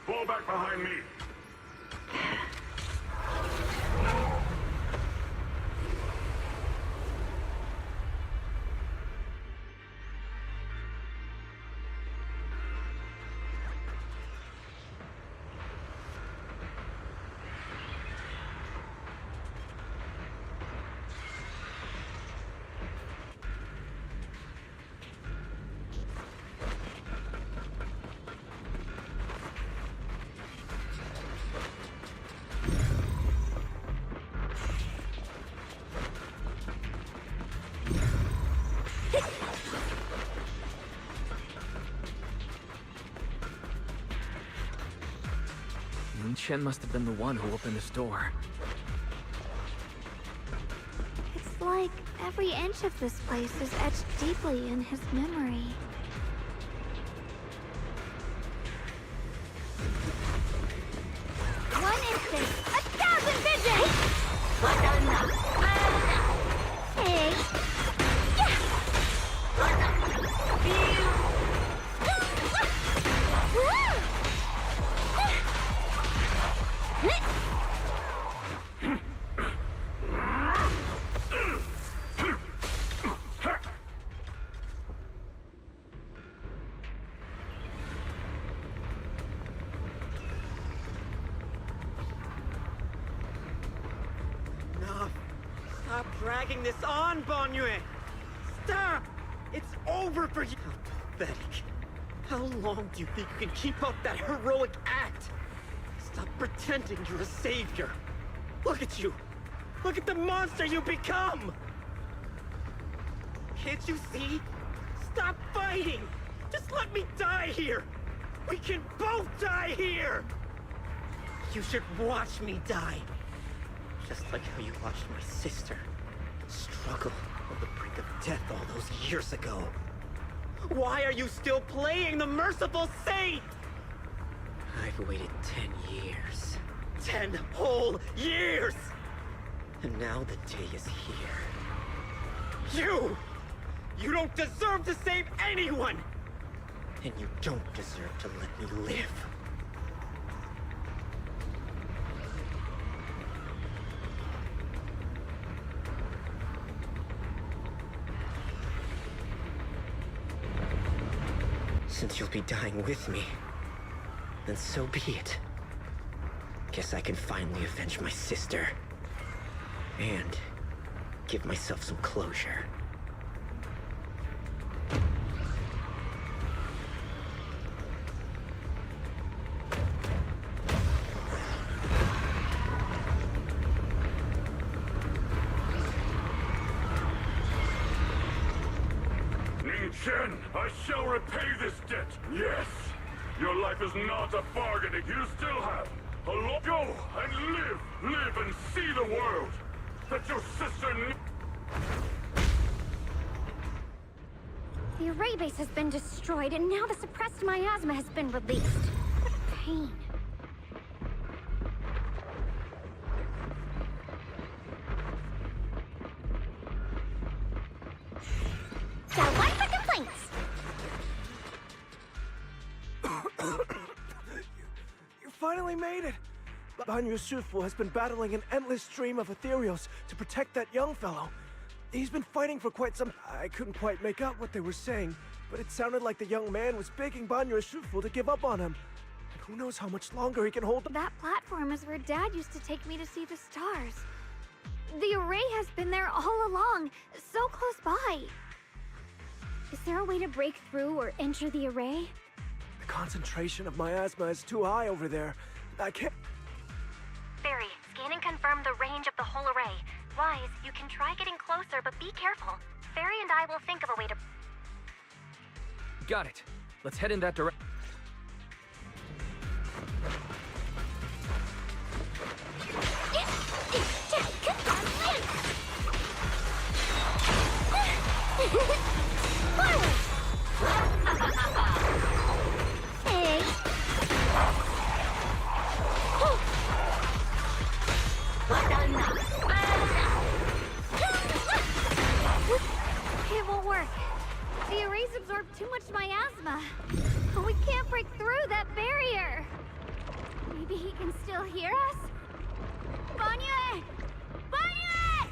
Fall back behind me! Chen must have been the one who opened this door. It's like every inch of this place is etched deeply in his memory. One instant, 1,000 visions! Hey! Yeah! dragging this on, Banyue! Stop! It's over for you! How pathetic. How long do you think you can keep up that heroic act? Stop pretending you're a savior. Look at you! Look at the monster you become! Can't you see? Stop fighting! Just let me die here! We can both die here! You should watch me die. Just like how you watched my sister struggle on the brink of death all those years ago. Why are you still playing the merciful saint? I've waited 10 years. 10 whole years! And now the day is here. You don't deserve to save anyone! And you don't deserve to let me live. Since you'll be dying with me, then so be it. Guess I can finally avenge my sister. And give myself some closure. Chen, I shall repay this debt. Yes, your life is not a bargain. You still have a lot. Go and live and see the world that your sister. The array base has been destroyed, and now the suppressed miasma has been released. What a pain. Got one for complaints. You finally made it! Banyu Sufu has been battling an endless stream of ethereals to protect that young fellow. He's been fighting for quite some... I couldn't quite make out what they were saying, but it sounded like the young man was begging Banyu Sufu to give up on him. And who knows how much longer he can hold... That platform is where Dad used to take me to see the stars. The array has been there all along, so close by. Is there a way to break through or enter the array? The concentration of miasma is too high over there. I can't... Barry, scan and confirm the range of the whole array. Wise, you can try getting closer, but be careful. Barry and I will think of a way to... Got it. Let's head in that direction. Hey. It won't work. The arrays absorb too much miasma. We can't break through that barrier. Maybe he can still hear us? Banyue! Banyue!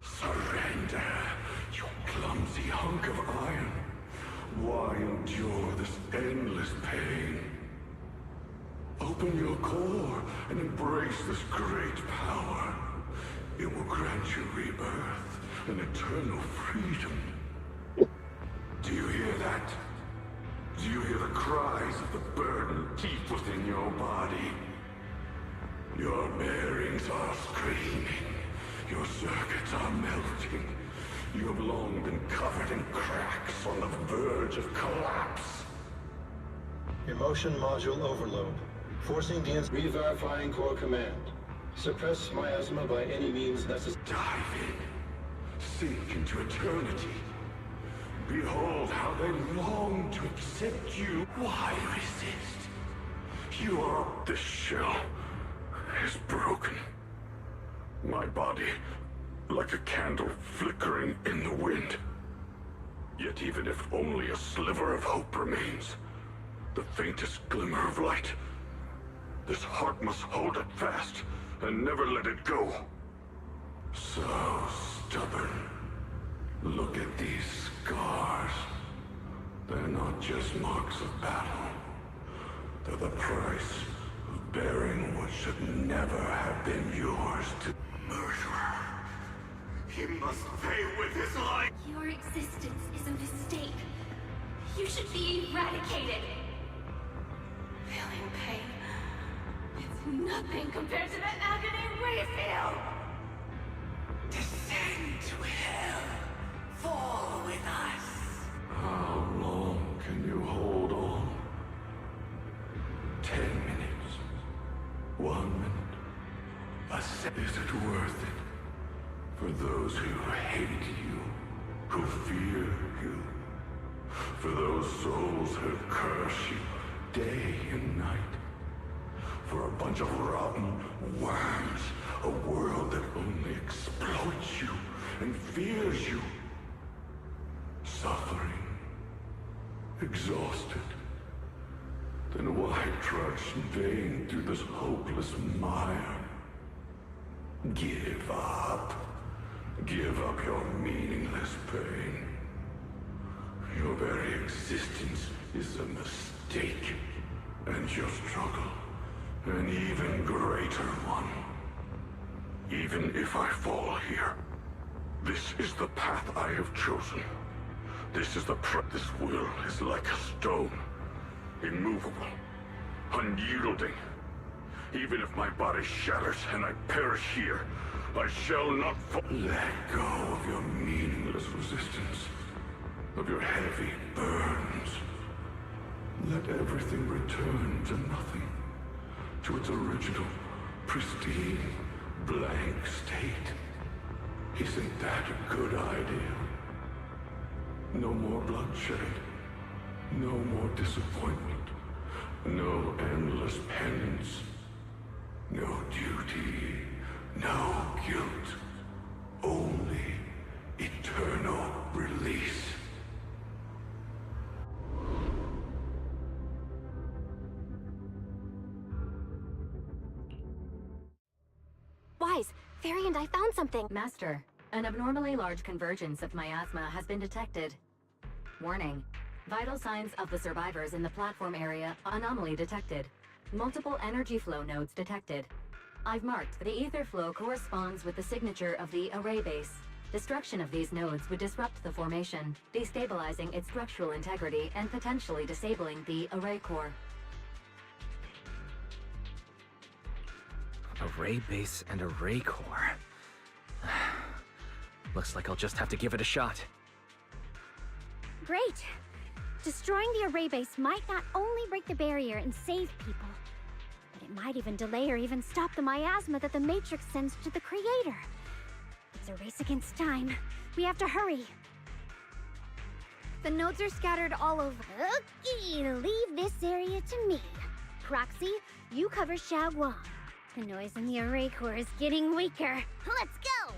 Surrender, you clumsy hunk of iron. Why endure this endless pain? Open your core and embrace this great power. It will grant you rebirth and eternal freedom. Do you hear that? Do you hear the cries of the burden deep within your body? Your bearings are screaming. Your circuits are melting. You have long been covered in cracks on the verge of collapse. Emotion module overload. Forcing re-verifying core command. Suppress miasma by any means necessary. Dive in. Sink into eternity. Behold how they long to accept you. Why resist? You are... This shell is broken. My body, like a candle flickering in the wind. Yet even if only a sliver of hope remains, the faintest glimmer of light, this heart must hold it fast and never let it go. So stubborn. Look at these scars. They're not just marks of battle. to the price of bearing what should never have been yours to murderer. He must pay with his life. Your existence is a mistake. You should be eradicated. Feeling pain. It's nothing compared to the agony we feel. Descend to hell. Fall with us. How long can you hold on? 10 minutes. 1 minute. Is it worth it? For those who hate you, who fear you, for those souls who curse you day and night, for a bunch of rotten worms, a world that only exploits you and fears you, suffering, exhausted, then why trudge in vain through this hopeless mire? Give up. Give up your meaningless pain. Your very existence is a mistake, and your struggle, an even greater one. Even if I fall here, this is the path I have chosen. This is this will is like a stone, immovable, unyielding. Even if my body shatters and I perish here, I shall not fall. Let go of your meaningless resistance, of your heavy burdens. Let everything return to nothing, to its original, pristine, blank state. Isn't that a good idea? No more bloodshed, no more disappointment, no endless penance, no duty, no guilt, only eternal release. Wise, Fairy and I found something. Master, an abnormally large convergence of miasma has been detected. Warning. Vital signs of the survivors in the platform area anomaly detected. Multiple energy flow nodes detected. I've marked the ether flow corresponds with the signature of the array base. Destruction of these nodes would disrupt the formation, destabilizing its structural integrity and potentially disabling the array core. Array base and array core. Looks like I'll just have to give it a shot. Great! Destroying the array base might not only break the barrier and save people, but it might even delay or even stop the miasma that the Matrix sends to the Creator. It's a race against time. We have to hurry. The nodes are scattered all over. Okay, leave this area to me. Proxy, you cover Xiaoguang. The noise in the array core is getting weaker. Let's go!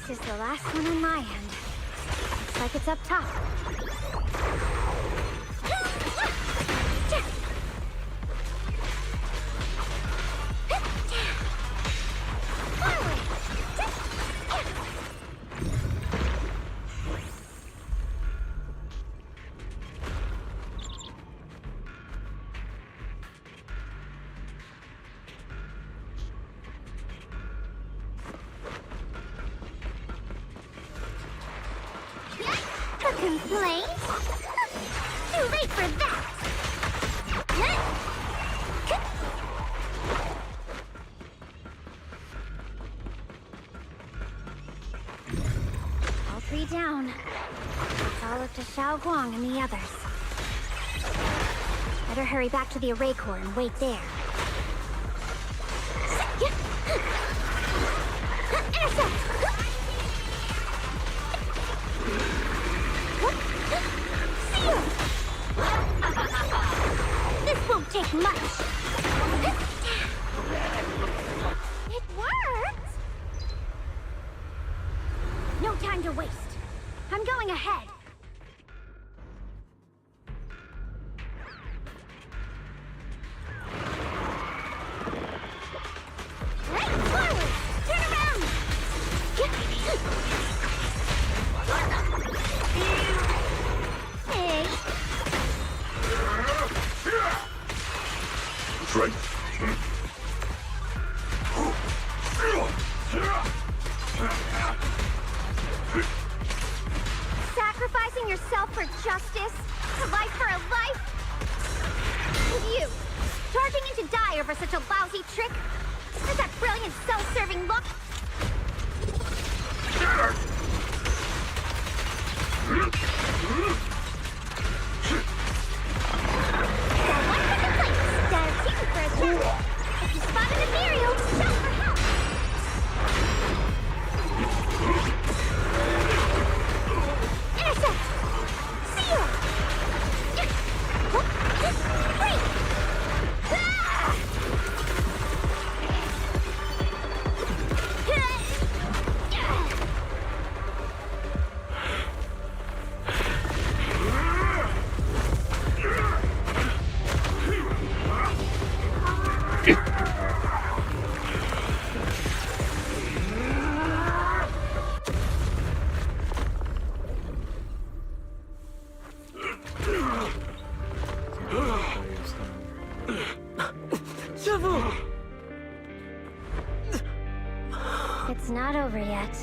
This is the last one on my end. Looks like it's up top. complaint? Too late for that! All three down. It's all up to Xiaoguang and the others. Better hurry back to the array core and wait there. This won't take much. It worked! No time to waste. I'm going ahead. Right forward! Turn around! Hey! Right. Sacrificing yourself for justice? A life for a life? And you, charging into die over such a lousy trick? With that brilliant self-serving look? Got a ticket for a check. If you spot an ethereal, shout for help! Intercept! Seal! Break! It's not over yet.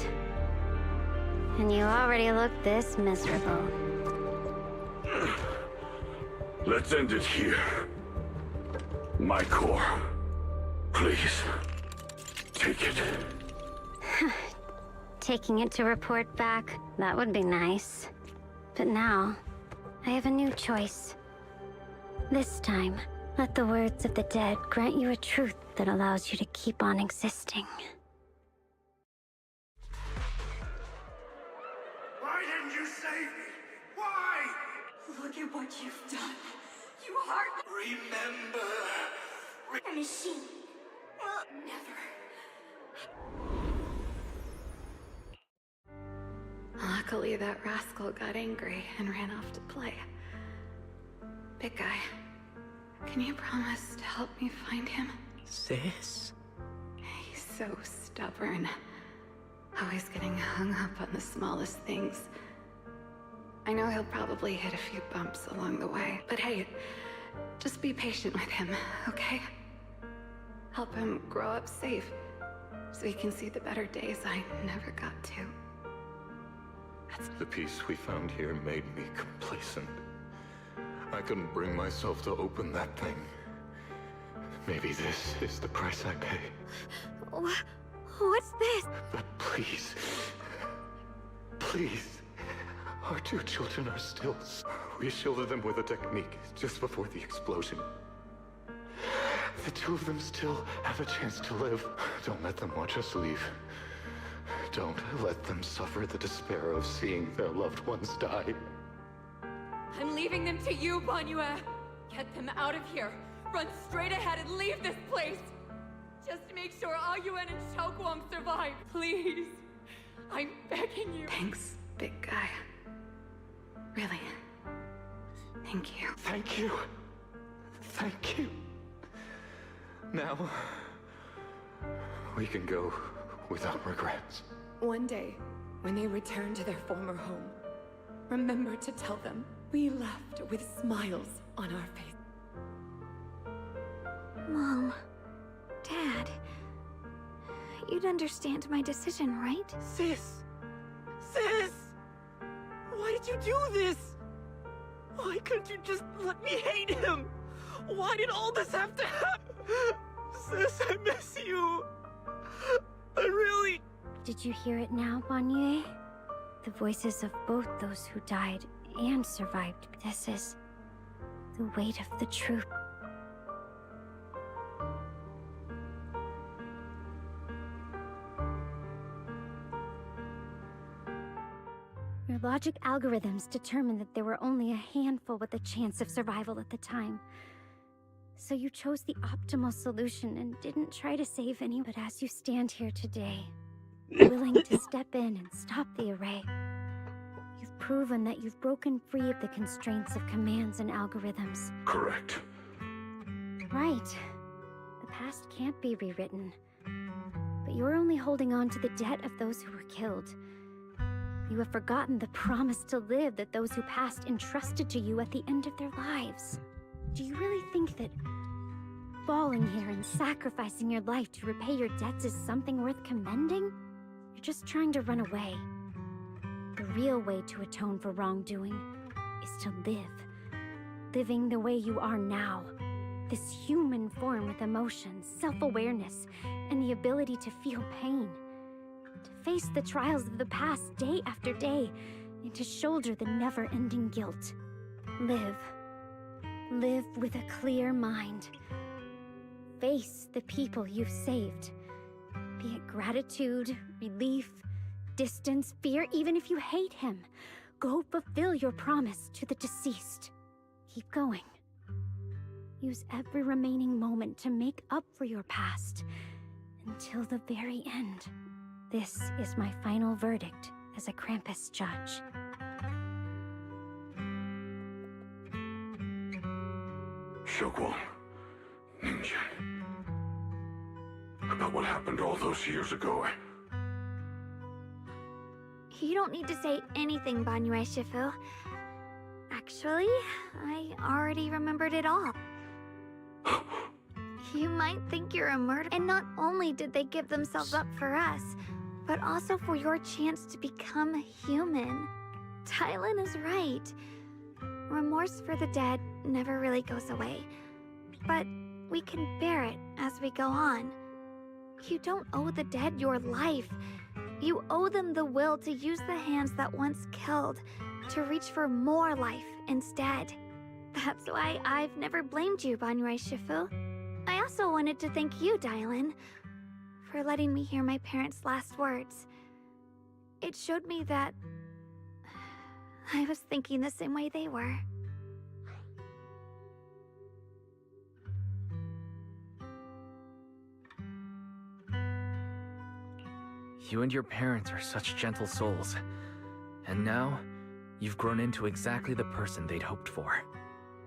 And you already look this miserable. Let's end it here. My core. Please. Take it. Taking it to report back, that would be nice. But now, I have a new choice. This time, let the words of the dead grant you a truth that allows you to keep on existing. Why didn't you save me? Why? Look at what you've done. You heart. Remember. A machine. Never. Luckily, that rascal got angry and ran off to play. Big guy, can you promise to help me find him? Sis? He's so stubborn. Always getting hung up on the smallest things. I know he'll probably hit a few bumps along the way, but hey, just be patient with him, okay? Help him grow up safe, so he can see the better days I never got to. The peace we found here made me complacent. I couldn't bring myself to open that thing. Maybe this is the price I pay. What's this? But please, please, our two children are still... We shielded them with a technique just before the explosion. The two of them still have a chance to live. Don't let them watch us leave. Don't let them suffer the despair of seeing their loved ones die. I'm leaving them to you, Banyue. Get them out of here. Run straight ahead and leave this place. Just to make sure Ayuan and Xiaoguang survive, please. I'm begging you. Thanks, big guy. Really. Thank you. Thank you. Thank you. Now, we can go without regrets. One day, when they return to their former home, remember to tell them we left with smiles on our faces. Mom, Dad, you'd understand my decision, right? Sis! Sis! Why did you do this? Why couldn't you just let me hate him? Why did all this have to happen? Sis, I miss you. I really... Did you hear it now, Banyue? The voices of both those who died and survived. This is the weight of the truth. Your logic algorithms determined that there were only a handful with a chance of survival at the time. So you chose the optimal solution and didn't try to save any. But as you stand here today, willing to step in and stop the array, you've proven that you've broken free of the constraints of commands and algorithms. Correct. Right. The past can't be rewritten. But you're only holding on to the debt of those who were killed. You have forgotten the promise to live that those who passed entrusted to you at the end of their lives. Do you really think that falling here and sacrificing your life to repay your debts is something worth commending? You're just trying to run away. The real way to atone for wrongdoing is to live. Living the way you are now. This human form with emotions, self-awareness, and the ability to feel pain. To face the trials of the past day after day, and to shoulder the never-ending guilt. Live. Live with a clear mind. Face the people you've saved. Be it gratitude, relief, distance, fear, even if you hate him. Go fulfill your promise to the deceased. Keep going. Use every remaining moment to make up for your past, until the very end. This is my final verdict as a Krampus judge. Xiaoguang, Ningqian. About what happened all those years ago, You don't need to say anything, Banyue Shifu. Actually, I already remembered it all. You might think you're a murderer. And not only did they give themselves up for us, but also for your chance to become human. Tylin is right. Remorse for the dead never really goes away. But we can bear it as we go on. You don't owe the dead your life. You owe them the will to use the hands that once killed to reach for more life instead. That's why I've never blamed you, Banyue Shifu. I also wanted to thank you, Dylan, for letting me hear my parents' last words. It showed me that I was thinking the same way they were. You and your parents are such gentle souls. And now, you've grown into exactly the person they'd hoped for.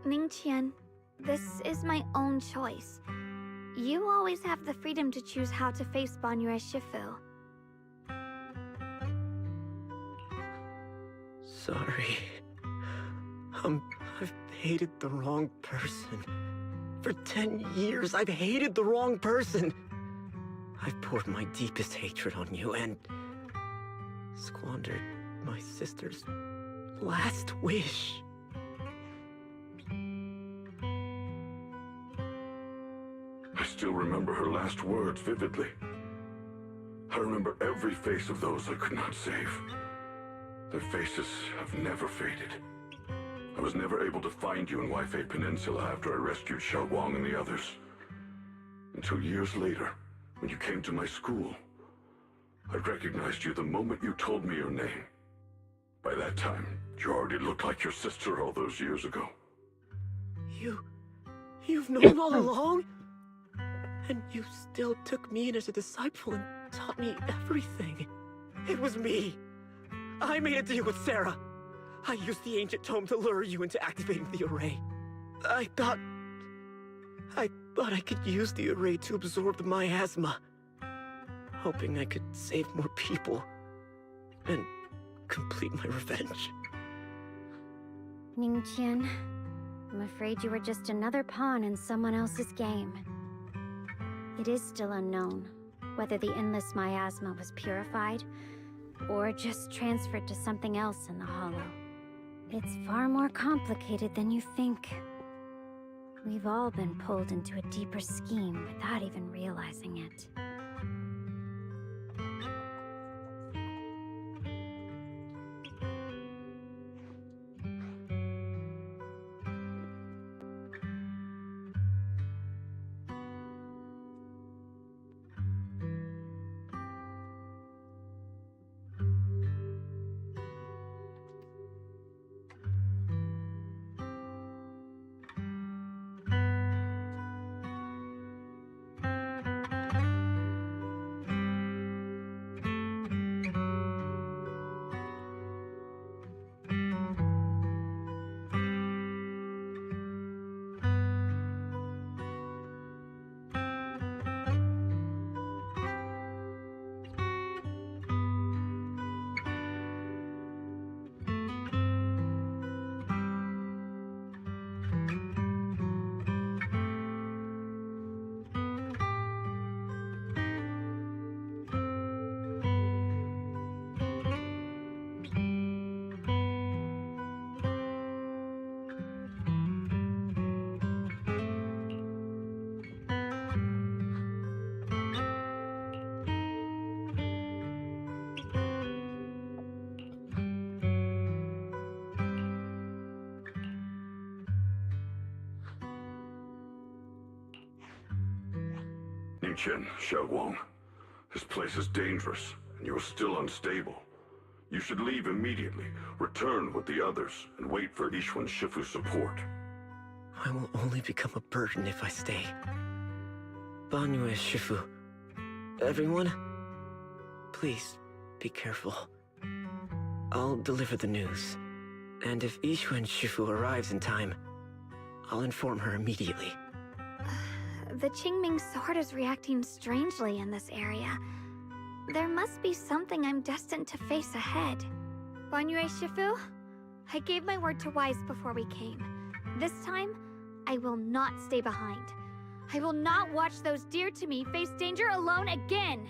Ningqian, this is my own choice. You always have the freedom to choose how to face Banyue Shifu. Sorry. I've hated the wrong person. For 10 years, I've hated the wrong person. I've poured my deepest hatred on you and squandered my sister's last wish. I still remember her last words vividly. I remember every face of those I could not save. Their faces have never faded. I was never able to find you in Waifei Peninsula after I rescued Xiaoguang and the others. Until years later, when you came to my school, I recognized you the moment you told me your name. By that time, you already looked like your sister all those years ago. You've known all along? And you still took me in as a disciple and taught me everything. It was me. I made a deal with Sarah. I used the ancient tome to lure you into activating the array. I thought I could use the array to absorb the miasma, hoping I could save more people and complete my revenge. Ningqian, I'm afraid you were just another pawn in someone else's game. It is still unknown whether the endless miasma was purified or just transferred to something else in the Hollow. It's far more complicated than you think. We've all been pulled into a deeper scheme without even realizing it. Ningqian, Xiaoguang, this place is dangerous, and you're still unstable. You should leave immediately, return with the others, and wait for Yixuan Shifu's support. I will only become a burden if I stay. Banyue Shifu, everyone, please be careful. I'll deliver the news, and if Yixuan Shifu arrives in time, I'll inform her immediately. The Qingming sword is reacting strangely in this area. There must be something I'm destined to face ahead. Banyue Shifu, I gave my word to Wise before we came. This time, I will not stay behind. I will not watch those dear to me face danger alone again!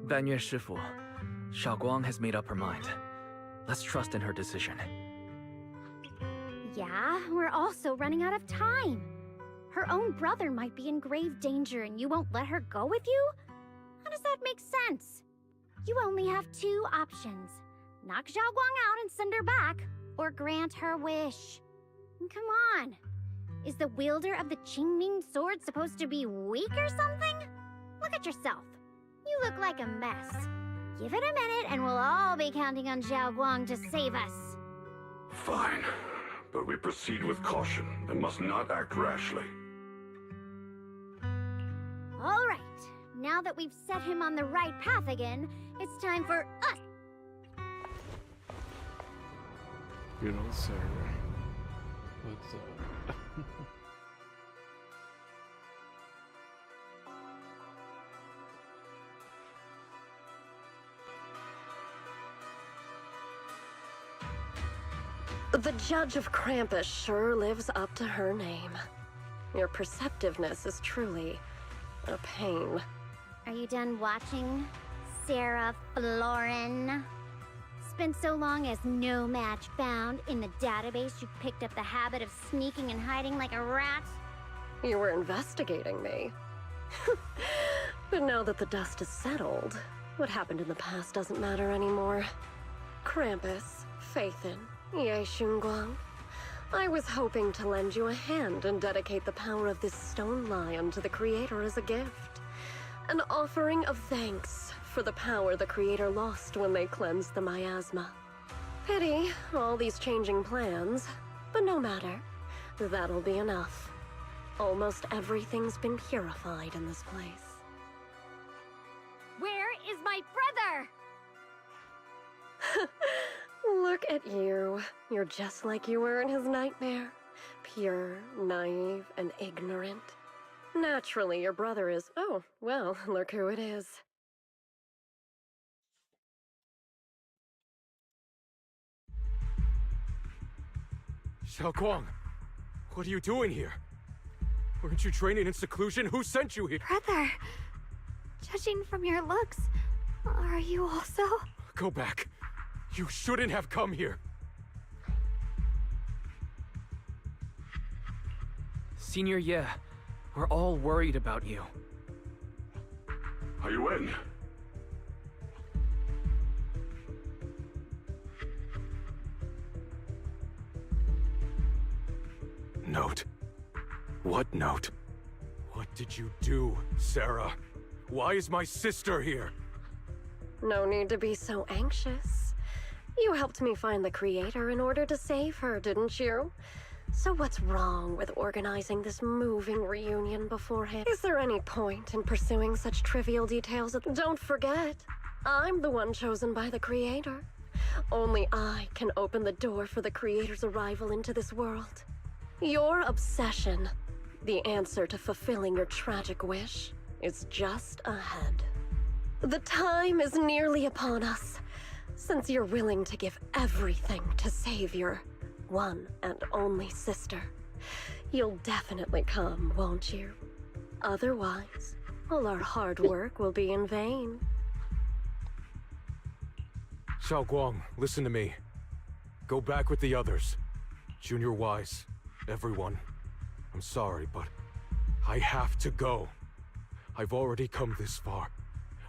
Banyue Shifu, Xiaoguang has made up her mind. Let's trust in her decision. Yeah, we're also running out of time. Her own brother might be in grave danger and you won't let her go with you? How does that make sense? You only have two options. Knock Xiaoguang out and send her back, or grant her wish. Come on. Is the wielder of the Qingming sword supposed to be weak or something? Look at yourself. You look like a mess. Give it a minute and we'll all be counting on Xiaoguang to save us. Fine, but we proceed with caution and must not act rashly. All right. Now that we've set him on the right path again, it's time for us. Good old Sarah. What's up? The Judge of Krampus sure lives up to her name. Your perceptiveness is truly a pain. Are you done watching, Sarah Florin? Spent so long as no match found in the database you picked up the habit of sneaking and hiding like a rat? You were investigating me. But now that the dust is settled, what happened in the past doesn't matter anymore. Krampus, Faithin, Ye Xunguang. I was hoping to lend you a hand and dedicate the power of this stone lion to the Creator as a gift. An offering of thanks for the power the Creator lost when they cleansed the miasma. Pity, all these changing plans, but no matter. That'll be enough. Almost everything's been purified in this place. Where is my brother? Look at you. You're just like you were in his nightmare. Pure, naive, and ignorant. Naturally, your brother is... Oh, well, look who it is. Xiaoguang, what are you doing here? Weren't you training in seclusion? Who sent you here? Brother, judging from your looks, are you also? Go back. You shouldn't have come here. Senior Ye, we're all worried about you. Are you in? Note. What note? What did you do, Sarah? Why is my sister here? No need to be so anxious. You helped me find the creator in order to save her, didn't you? So what's wrong with organizing this moving reunion beforehand? Is there any point in pursuing such trivial details? Don't forget, I'm the one chosen by the creator. Only I can open the door for the creator's arrival into this world. Your obsession, the answer to fulfilling your tragic wish, is just ahead. The time is nearly upon us, since you're willing to give everything to save your one and only sister. You'll definitely come, won't you? Otherwise, all our hard work will be in vain. Xiaoguang, listen to me. Go back with the others. Junior Wise, everyone. I'm sorry, but I have to go. I've already come this far.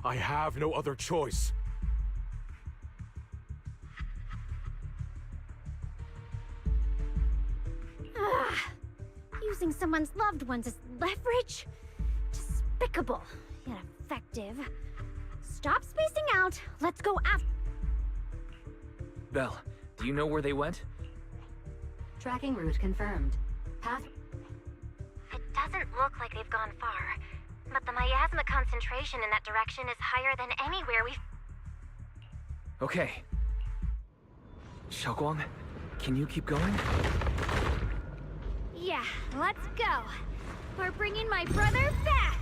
I have no other choice. Using someone's loved ones as leverage? Despicable, yet effective. Stop spacing out. Let's go after. Belle, do you know where they went? Tracking route confirmed. Path. It doesn't look like they've gone far, but the miasma concentration in that direction is higher than anywhere we've... Okay. Xiaoguang, can you keep going? Yeah, let's go. We're bringing my brother back.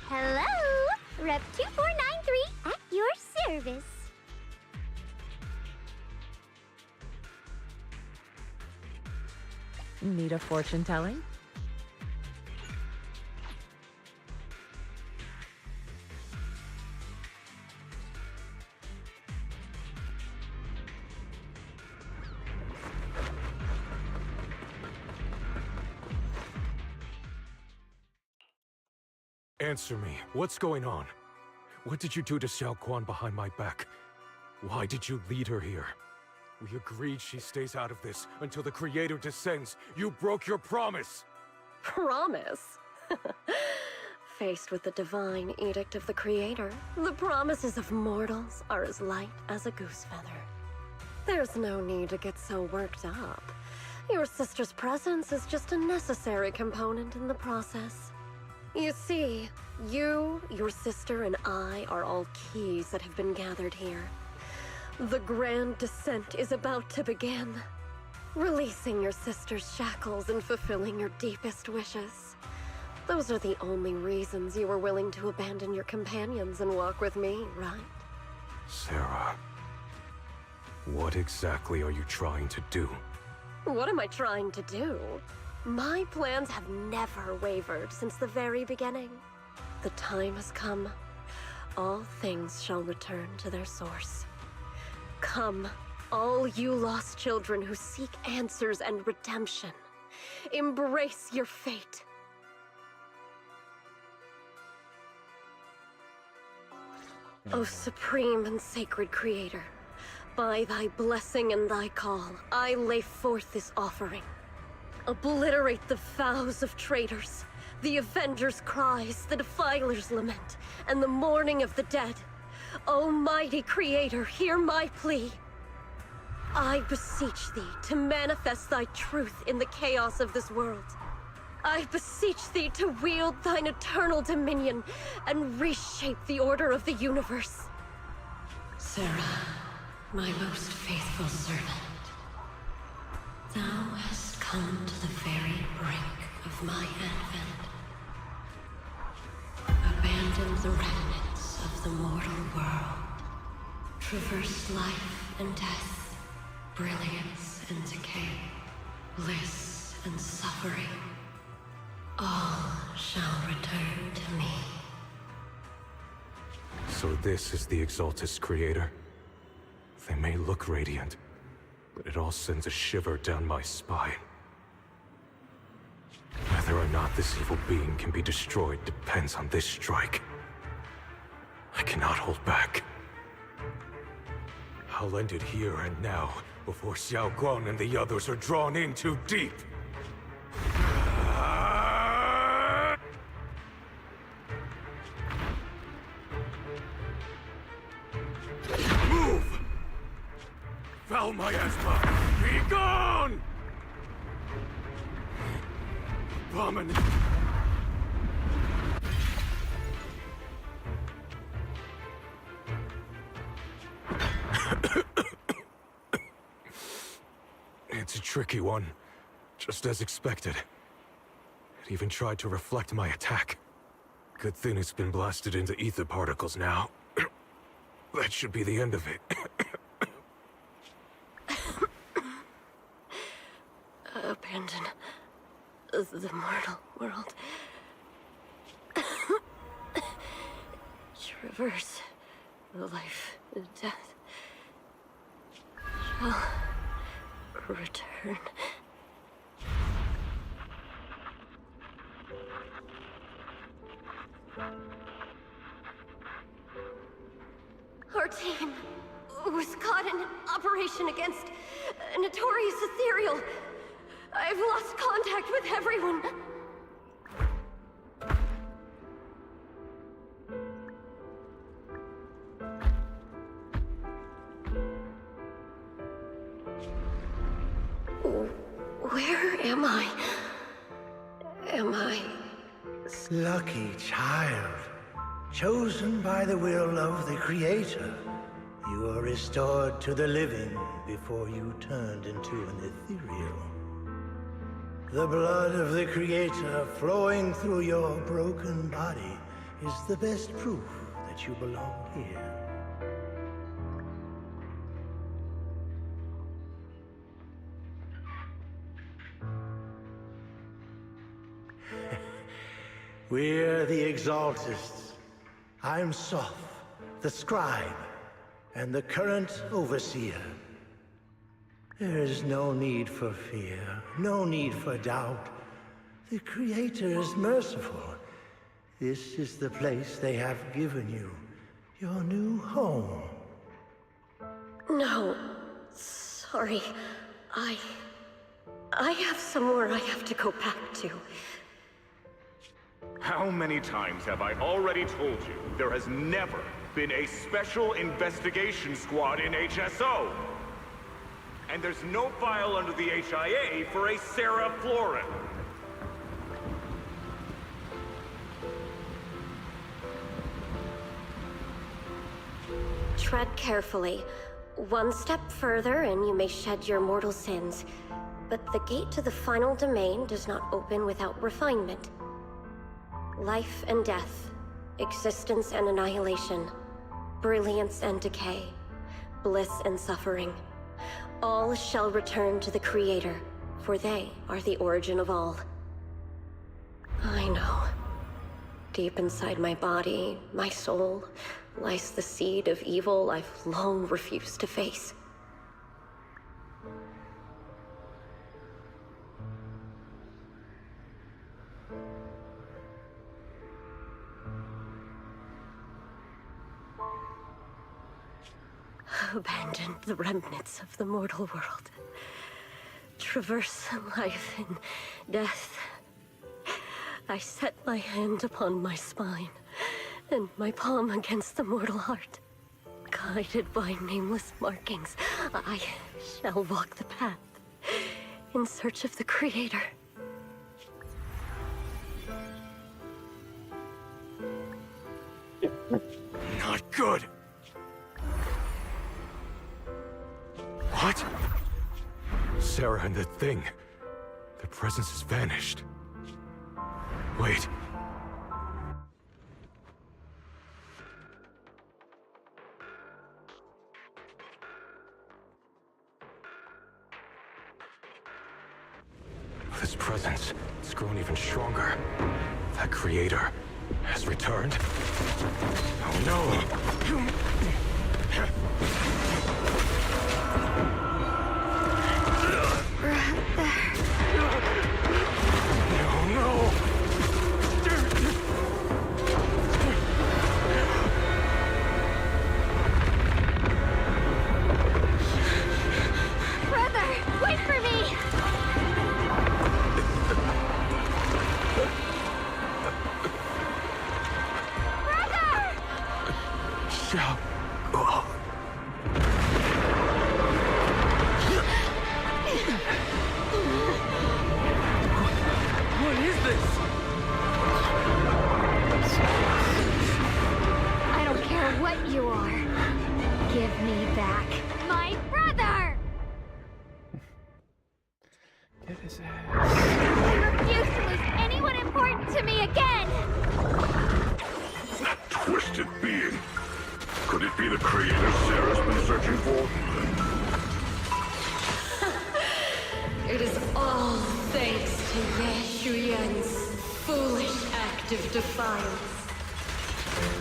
Hello! Rep 2493 at your service. Need a fortune telling? Answer me. What's going on? What did you do to Xiaoguang behind my back? Why did you lead her here? We agreed she stays out of this until the creator descends. You broke your promise! Promise? Faced with the divine edict of the creator, the promises of mortals are as light as a goose feather. There's no need to get so worked up. Your sister's presence is just a necessary component in the process. You see, you, your sister, and I are all keys that have been gathered here. The grand descent is about to begin. Releasing your sister's shackles and fulfilling your deepest wishes. Those are the only reasons you were willing to abandon your companions and walk with me, right? Sarah, what exactly are you trying to do? What am I trying to do? My plans have never wavered since the very beginning. The time has come. All things shall return to their source. Come, all you lost children who seek answers and redemption. Embrace your fate. O supreme and sacred creator, by thy blessing and thy call, I lay forth this offering. Obliterate the vows of traitors, the avengers' cries, the defilers' lament, and the mourning of the dead. O mighty creator, hear my plea. I beseech thee to manifest thy truth in the chaos of this world. I beseech thee to wield thine eternal dominion and reshape the order of the universe. Sarah, my most faithful servant. Thou hast come to the very brink of my advent. Abandon the remnants of the mortal world. Traverse life and death, brilliance and decay, bliss and suffering. All shall return to me. So this is the Exaltus creator. They may look radiant, but it all sends a shiver down my spine. Whether or not this evil being can be destroyed depends on this strike. I cannot hold back. I'll end it here and now, before Xiao Guang and the others are drawn in too deep. Move! Foul miasma, be gone! Abominable. It's a tricky one, just as expected. It even tried to reflect my attack. Good thing it's been blasted into ether particles now. That should be the end of it. Abandon the mortal world. Traverse life and death. Shall return. Our team was caught in an operation against a notorious ethereal. I've lost contact with everyone. Where am I? Am I... Lucky child. Chosen by the will of the Creator. You are restored to the living before you turned into an ethereal. The blood of the Creator flowing through your broken body is the best proof that you belong here. We're the Exaltists. I'm Soph, the scribe, and the current overseer. There is no need for fear, no need for doubt. The Creator is merciful. This is the place they have given you, your new home. No. Sorry. I have somewhere I have to go back to. How many times have I already told you there has never been a special investigation squad in HSO? And there's no file under the HIA for a Sarah Florin. Tread carefully. One step further and you may shed your mortal sins. But the gate to the final domain does not open without refinement. Life and death, existence and annihilation, brilliance and decay, bliss and suffering. All shall return to the Creator, for they are the origin of all. I know. Deep inside my body, my soul, lies the seed of evil I've long refused to face. Abandon the remnants of the mortal world. Traverse life and death. I set my hand upon my spine, and my palm against the mortal heart. Guided by nameless markings, I shall walk the path, in search of the Creator. Not good! Sarah and the thing. Their presence has vanished. Wait. This presence, it's grown even stronger. That creator has returned. Oh no!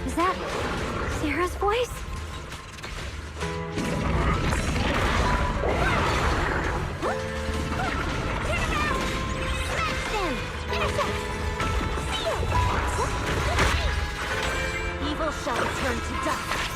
Is that Sarah's voice? Evil shall return to dust.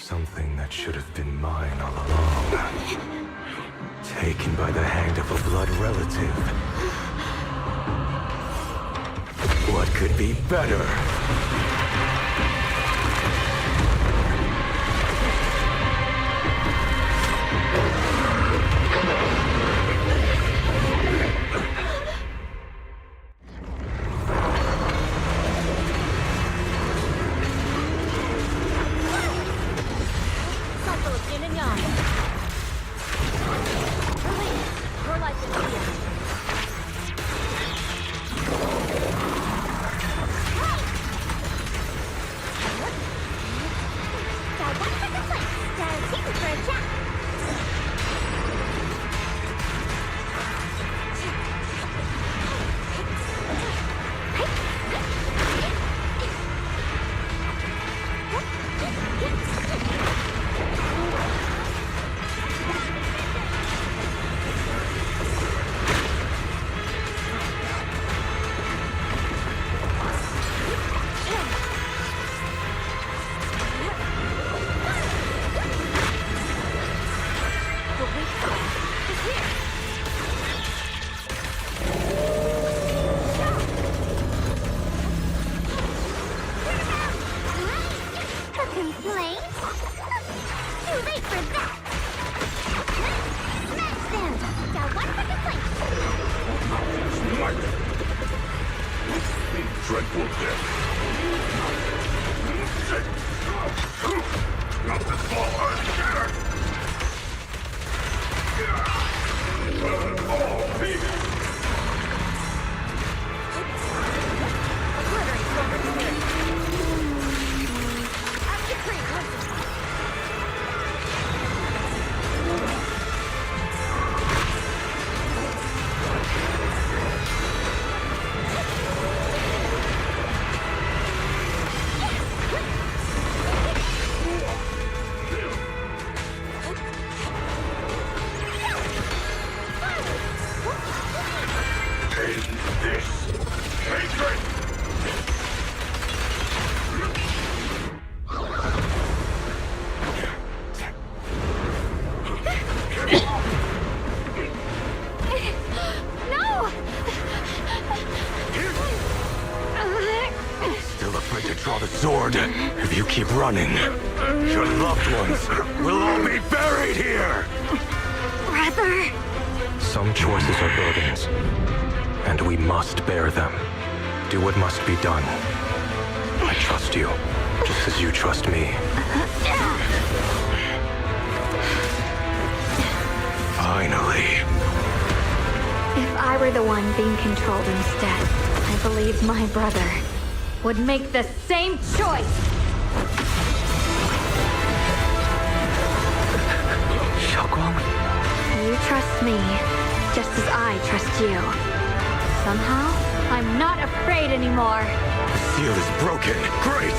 Something that should have been mine all along. Taken by the hand of a blood relative. What could be better? sword. If you keep running, your loved ones will all be buried here! Brother! Some choices are burdens, and we must bear them. Do what must be done. I trust you, just as you trust me. Finally. If I were the one being controlled instead, I believe my brother would make the same choice! Xiaoguang? You trust me, just as I trust you. Somehow, I'm not afraid anymore. The seal is broken. Great!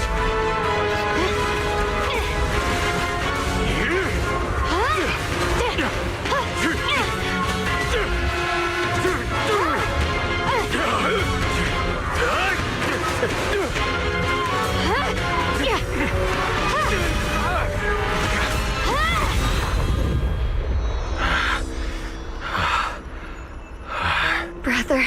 Brother.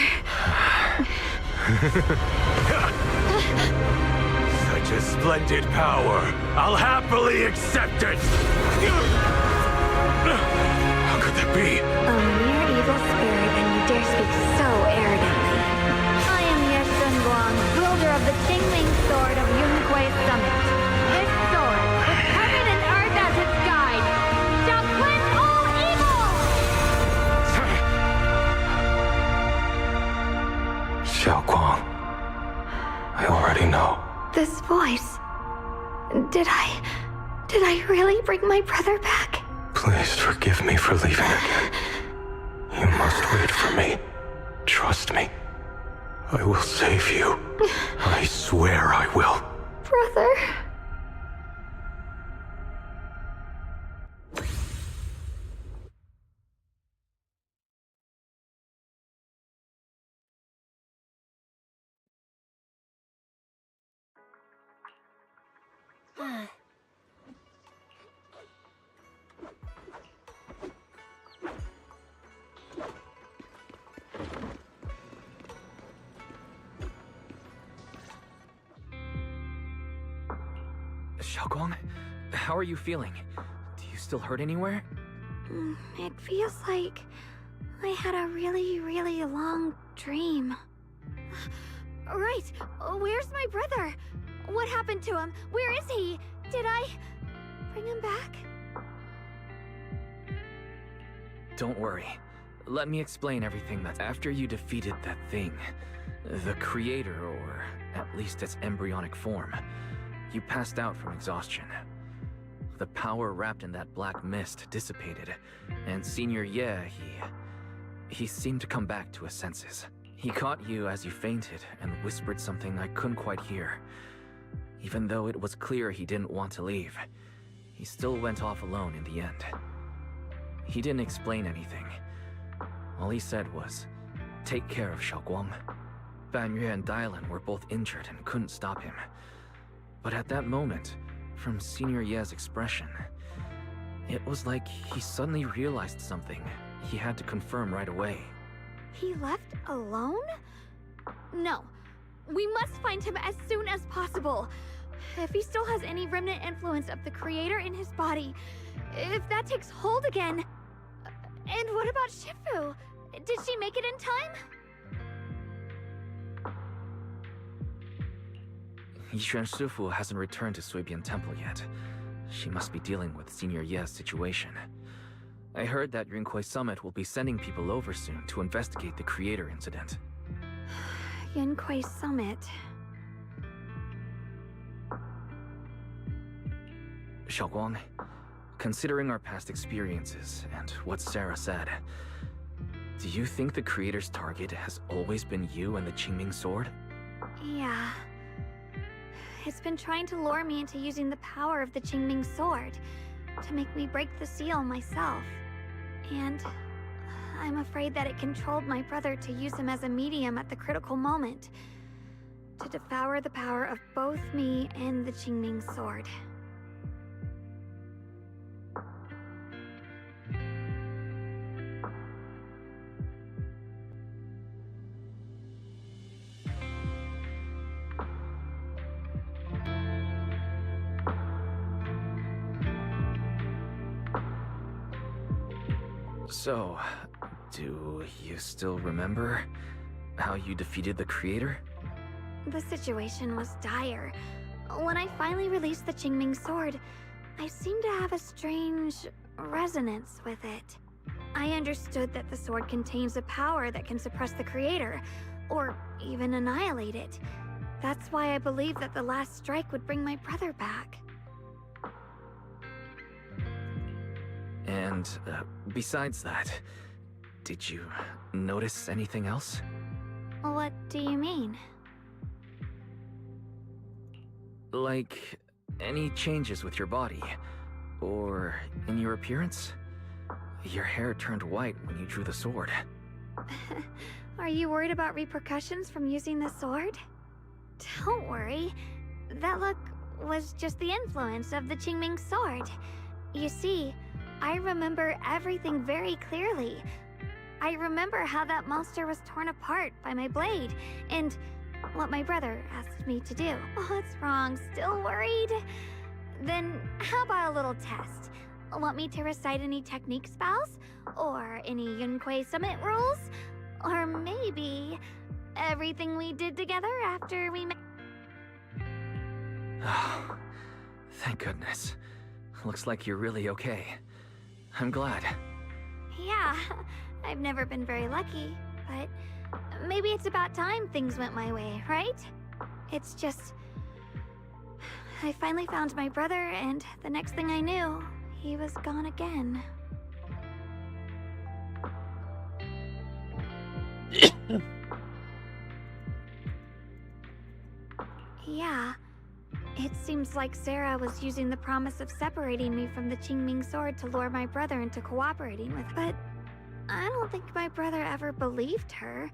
Such a splendid power. I'll happily accept it. How could that be? A mere evil spirit, and you dare speak so arrogantly. I am Ye Shenguang, wielder of the Qingming Sword of Yunhui Summit. This sword, with heaven and earth as its guide, shall cleanse all evil! Xiaoguang, I already know. This voice... Did I really bring my brother back? Please forgive me for leaving again. You must wait for me. Trust me. I will save you. I swear I will. Brother... Xiaoguang, how are you feeling? Do you still hurt anywhere? It feels like I had a really, really long dream. Right! Where's my brother? What happened to him? Where is he? Did I bring him back? Don't worry. Let me explain everything that after you defeated that thing, the creator, or at least its embryonic form, you passed out from exhaustion. The power wrapped in that black mist dissipated, and Senior Ye, he seemed to come back to his senses. He caught you as you fainted and whispered something I couldn't quite hear. Even though it was clear he didn't want to leave, he still went off alone in the end. He didn't explain anything. All he said was, "Take care of Xiaoguang." Banyue and Dylan were both injured and couldn't stop him. But at that moment, from Senior Ye's expression, it was like he suddenly realized something he had to confirm right away. He left alone? No. We must find him as soon as possible. If he still has any remnant influence of the creator in his body, if that takes hold again... And what about Shifu? Did she make it in time? Yixuan Shifu hasn't returned to Suibian Temple yet. She must be dealing with Senior Ye's situation. I heard that Yunhui Summit will be sending people over soon to investigate the creator incident. Yunhui Summit... Xiaoguang, considering our past experiences and what Sarah said, do you think the creator's target has always been you and the Qingming Sword? Yeah. It's been trying to lure me into using the power of the Qingming Sword to make me break the seal myself. And I'm afraid that it controlled my brother to use him as a medium at the critical moment, to devour the power of both me and the Qingming Sword. So, do you still remember how you defeated the creator? The situation was dire. When I finally released the Qingming sword, I seemed to have a strange resonance with it. I understood that the sword contains a power that can suppress the creator, or even annihilate it. That's why I believed that the last strike would bring my brother back. And besides that, did you notice anything else? What do you mean? Like, any changes with your body? Or in your appearance? Your hair turned white when you drew the sword. Are you worried about repercussions from using the sword? Don't worry. That look was just the influence of the Qingming sword. You see, I remember everything very clearly. I remember how that monster was torn apart by my blade, and what my brother asked me to do. What's wrong? Still worried? Then how about a little test? Want me to recite any technique spells? Or any Yunquei Summit rules? Or maybe everything we did together after we met? Oh, thank goodness. Looks like you're really okay. I'm glad. Yeah, I've never been very lucky, but maybe it's about time things went my way, right? It's just... I finally found my brother, and the next thing I knew, he was gone again. Yeah. It seems like Sarah was using the promise of separating me from the Qingming sword to lure my brother into cooperating with her. But I don't think my brother ever believed her.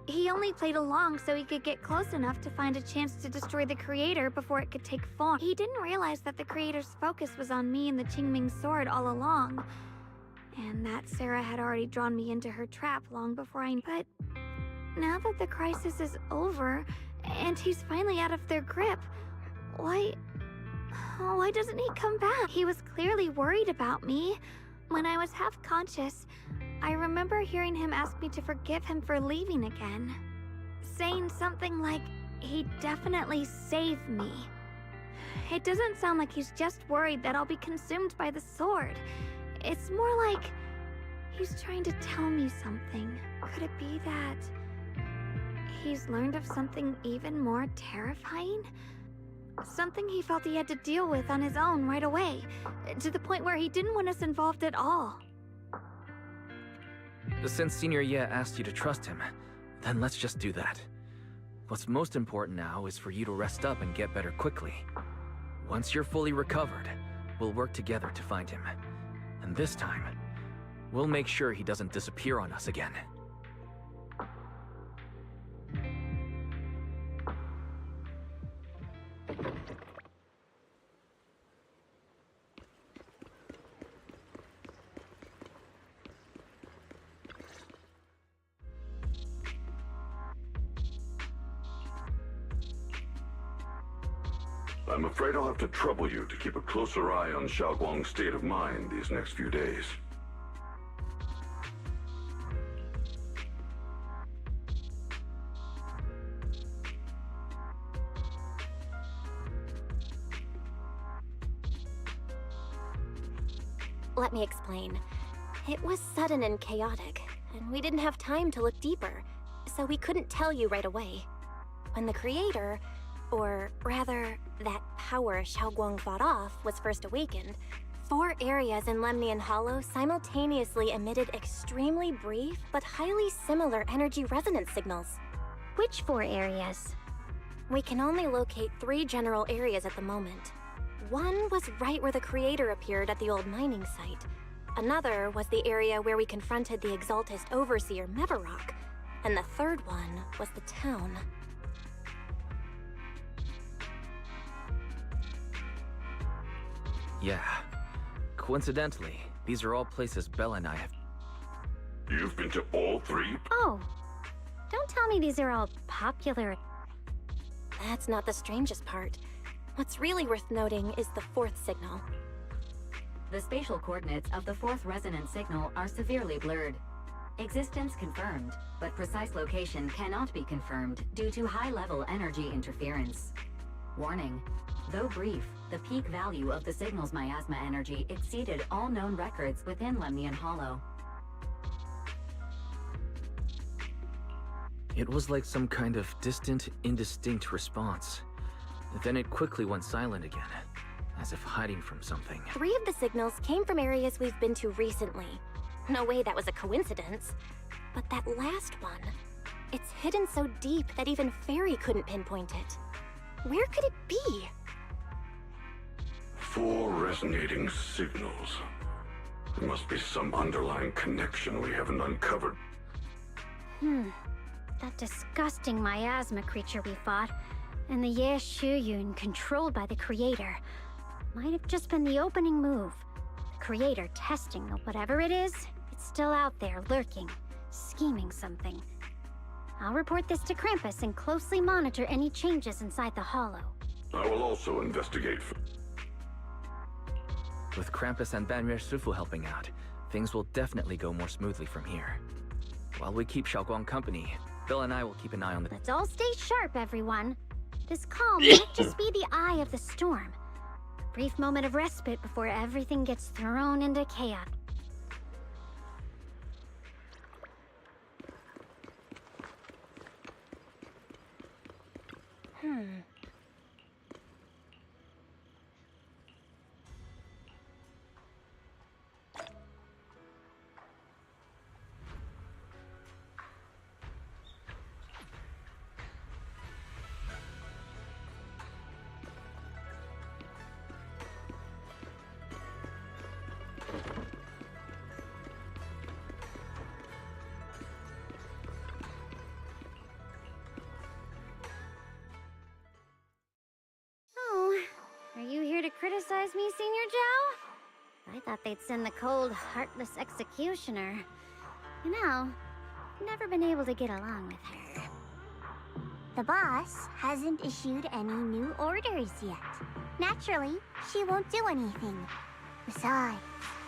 He only played along so he could get close enough to find a chance to destroy the creator before it could take form. He didn't realize that the creator's focus was on me and the Qingming sword all along, and that Sarah had already drawn me into her trap long before I... But now that the crisis is over, and he's finally out of their grip, why doesn't he come back? He was clearly worried about me. When I was half conscious, I remember hearing him ask me to forgive him for leaving again, saying something like he'd definitely save me. It doesn't sound like he's just worried that I'll be consumed by the sword. It's more like he's trying to tell me something. Could it be that he's learned of something even more terrifying? Something he felt he had to deal with on his own right away, to the point where he didn't want us involved at all. Since Senior Ye asked you to trust him, then let's just do that. What's most important now is for you to rest up and get better quickly. Once you're fully recovered, we'll work together to find him. And this time, we'll make sure he doesn't disappear on us again. I'm afraid I'll have to trouble you to keep a closer eye on Xiaoguang's state of mind these next few days. Let me explain. It was sudden and chaotic, and we didn't have time to look deeper, so we couldn't tell you right away. When the creator, or rather, that power Xiaoguang fought off, was first awakened, 4 areas in Lemnian Hollow simultaneously emitted extremely brief but highly similar energy resonance signals. Which 4 areas? We can only locate 3 general areas at the moment. One was right where the creator appeared at the old mining site. Another was the area where we confronted the Exaltist Overseer Mevarok. And the third one was the town. Yeah. Coincidentally, these are all places Bella and I have... You've been to all 3? Oh, don't tell me these are all popular. That's not the strangest part. What's really worth noting is the 4th signal. The spatial coordinates of the fourth resonance signal are severely blurred. Existence confirmed, but precise location cannot be confirmed due to high-level energy interference. Warning. Though brief, the peak value of the signal's miasma energy exceeded all known records within Lemnian Hollow. It was like some kind of distant, indistinct response. Then it quickly went silent again, as if hiding from something. 3 of the signals came from areas we've been to recently. No way that was a coincidence. But that last one, it's hidden so deep that even Fairy couldn't pinpoint it. Where could it be? 4 resonating signals. There must be some underlying connection we haven't uncovered. That disgusting miasma creature we fought, and the Ye Shuyun controlled by the Creator, might have just been the opening move. The Creator testing whatever it is, it's still out there lurking, scheming something. I'll report this to Krampus and closely monitor any changes inside the Hollow. I will also investigate. With Krampus and Banyue Shifu helping out, things will definitely go more smoothly from here. While we keep Xiaoguang company, Bill and I will keep an eye on the— Let's all stay sharp, everyone. This calm might just be the eye of the storm. A brief moment of respite before everything gets thrown into chaos. Criticize me, Senior Joe? I thought they'd send the cold, heartless executioner. You know, never been able to get along with her. The boss hasn't issued any new orders yet. Naturally, she won't do anything. Besides,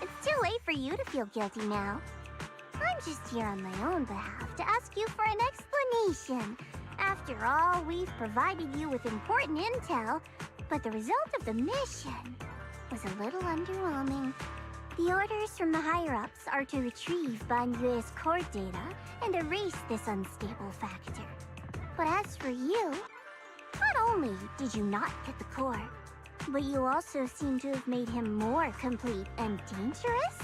it's too late for you to feel guilty now. I'm just here on my own behalf to ask you for an explanation. After all, we've provided you with important intel, but the result of the mission was a little underwhelming. The orders from the higher-ups are to retrieve Banyue's core data and erase this unstable factor. But as for you, not only did you not get the core, but you also seem to have made him more complete and dangerous?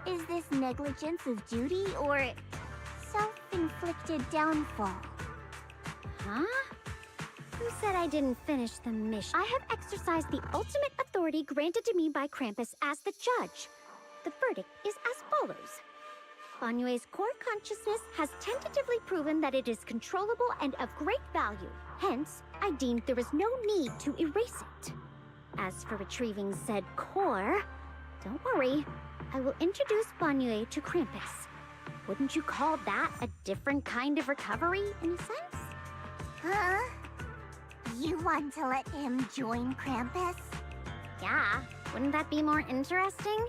Is this negligence of duty or self-inflicted downfall? Huh? Who said I didn't finish the mission? I have exercised the ultimate authority granted to me by Krampus as the judge. The verdict is as follows. Banyue's core consciousness has tentatively proven that it is controllable and of great value. Hence, I deemed there is no need to erase it. As for retrieving said core, don't worry. I will introduce Banyue to Krampus. Wouldn't you call that a different kind of recovery, in a sense? Huh? You want to let him join Krampus? Yeah, wouldn't that be more interesting?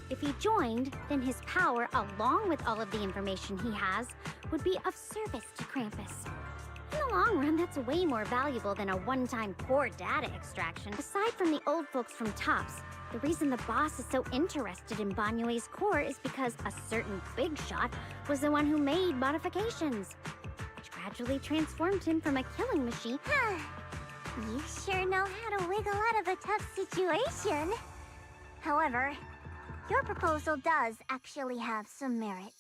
If he joined, then his power, along with all of the information he has, would be of service to Krampus. In the long run, that's way more valuable than a one-time core data extraction. Aside from the old folks from TOPS, the reason the boss is so interested in Banyue's core is because a certain big shot was the one who made modifications, which gradually transformed him from a killing machine. You sure know how to wiggle out of a tough situation. However, your proposal does actually have some merit.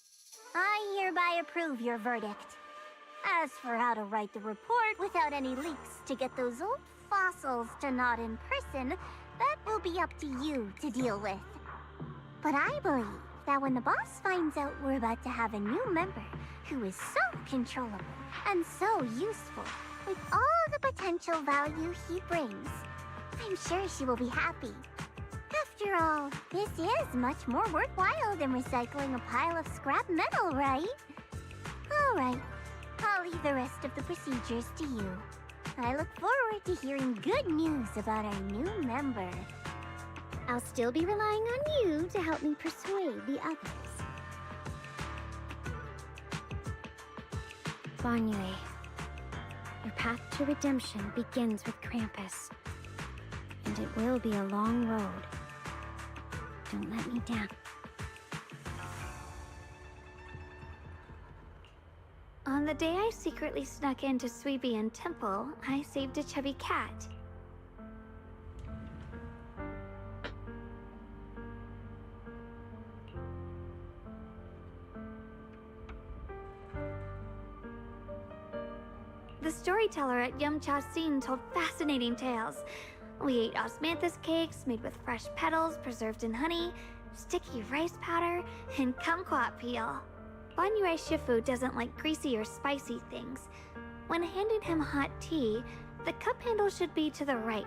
I hereby approve your verdict. As for how to write the report without any leaks to get those old fossils to nod in person, that will be up to you to deal with. But I believe that when the boss finds out we're about to have a new member who is so controllable and so useful, with all the potential value he brings, I'm sure she will be happy. After all, this is much more worthwhile than recycling a pile of scrap metal, right? Alright, I'll leave the rest of the procedures to you. I look forward to hearing good news about our new member. I'll still be relying on you to help me persuade the others. Banyue, your path to redemption begins with Krampus. And it will be a long road. Don't let me down. On the day I secretly snuck into Suibian Temple, I saved a chubby cat. The storyteller at Yumcha Scene told fascinating tales. We ate osmanthus cakes made with fresh petals preserved in honey, sticky rice powder, and kumquat peel. Banyue Shifu doesn't like greasy or spicy things. When handing him hot tea, the cup handle should be to the right.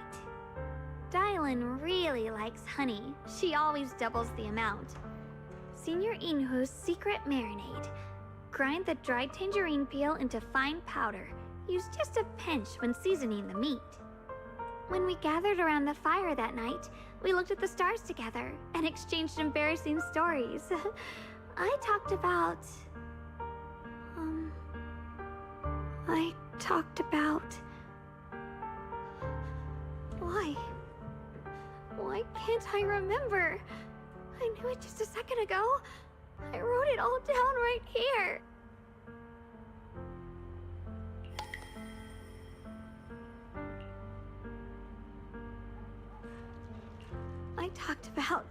Dylan really likes honey. She always doubles the amount. Senior Inhu's secret marinade. Grind the dried tangerine peel into fine powder. Use just a pinch when seasoning the meat. When we gathered around the fire that night, we looked at the stars together and exchanged embarrassing stories. I talked about... Why can't I remember? I knew it just a second ago. I wrote it all down right here. I talked about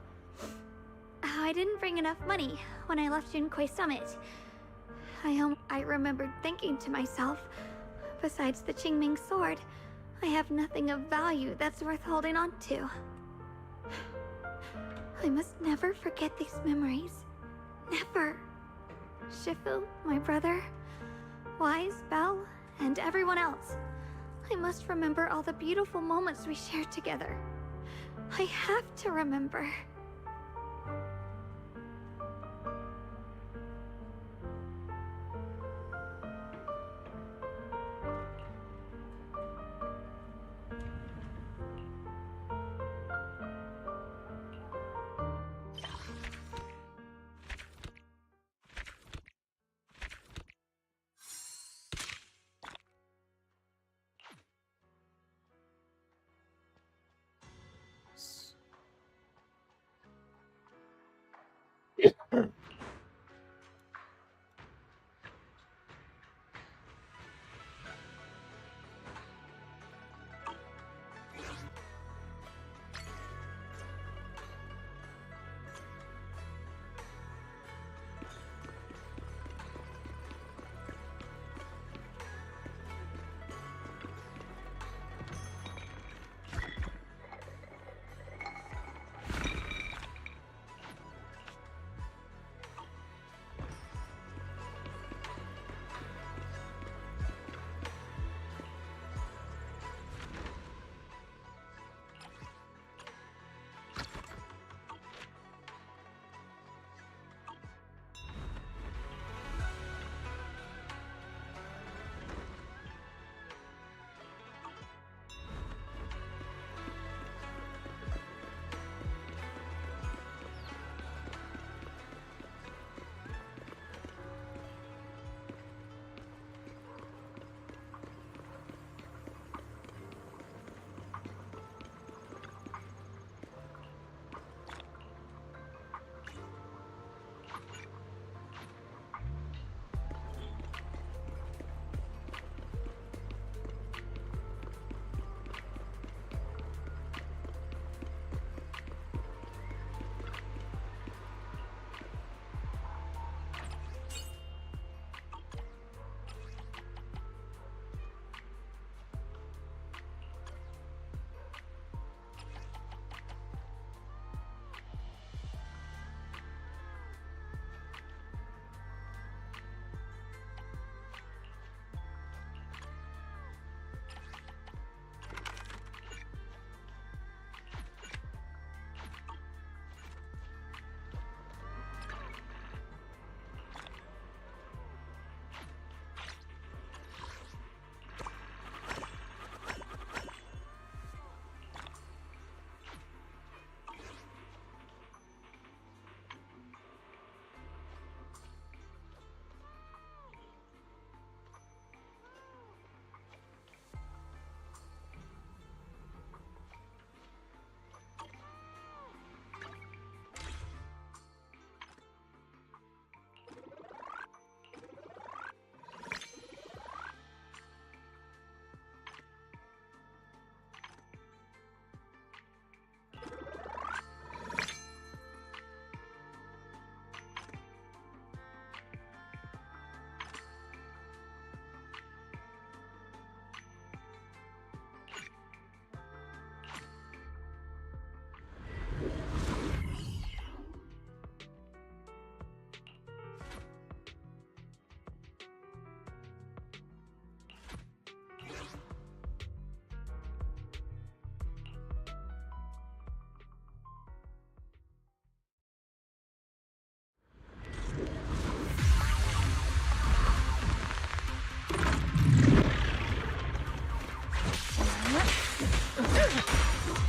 how I didn't bring enough money when I left Junkoi Summit. I remembered thinking to myself, besides the Qingming sword, I have nothing of value that's worth holding on to. I must never forget these memories. Never. Shifu, my brother, Wise, Belle, and everyone else. I must remember all the beautiful moments we shared together. I have to remember.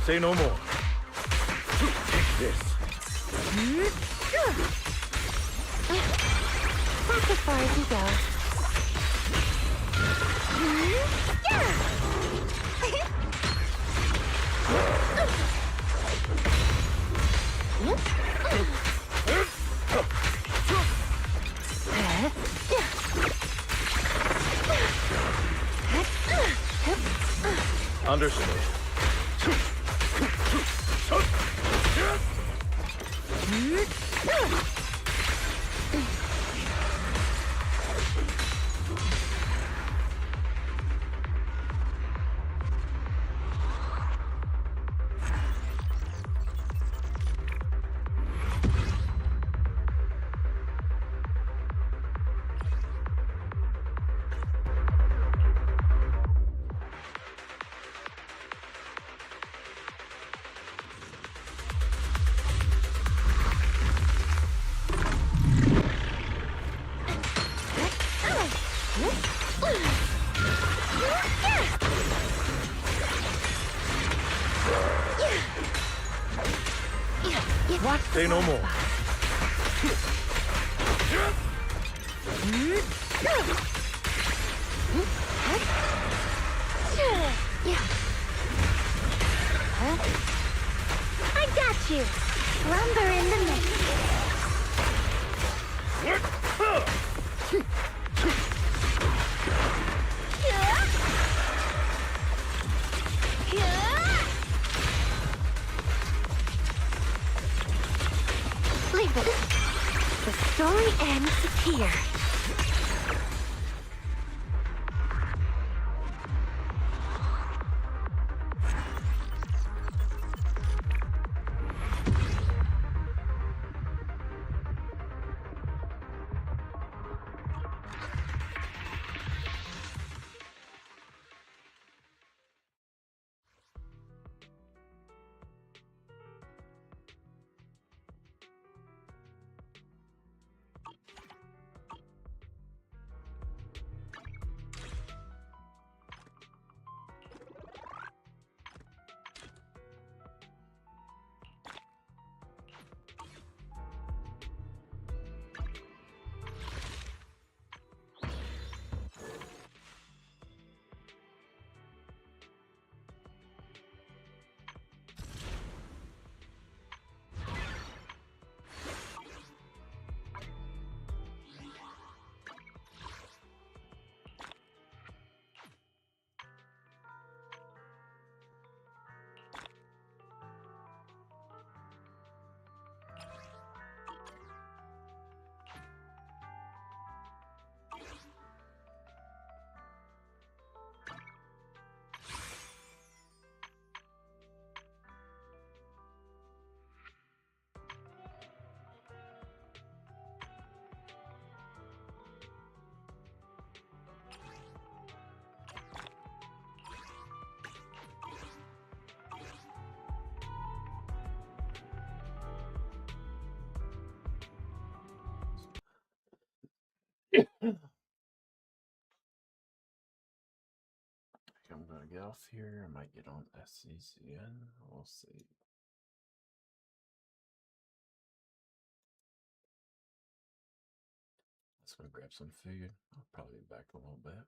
Say no more. Take this. That's as far as you go. Understood. What? Say no more. I got you. Lumber in the mix. Leave it. The story ends here. I'm gonna get off here. I might get on CZN. We'll see. Let's go grab some food. I'll probably be back in a little bit.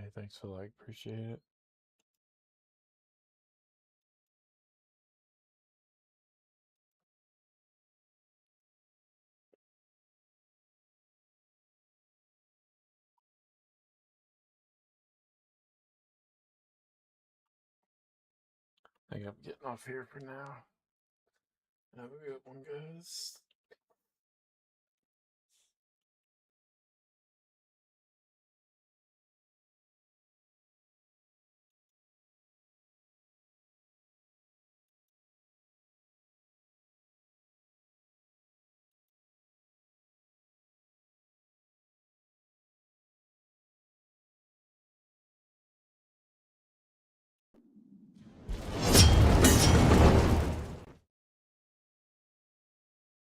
Hey, thanks for the like, appreciate it. I think I'm getting off here for now. Have a good one, guys.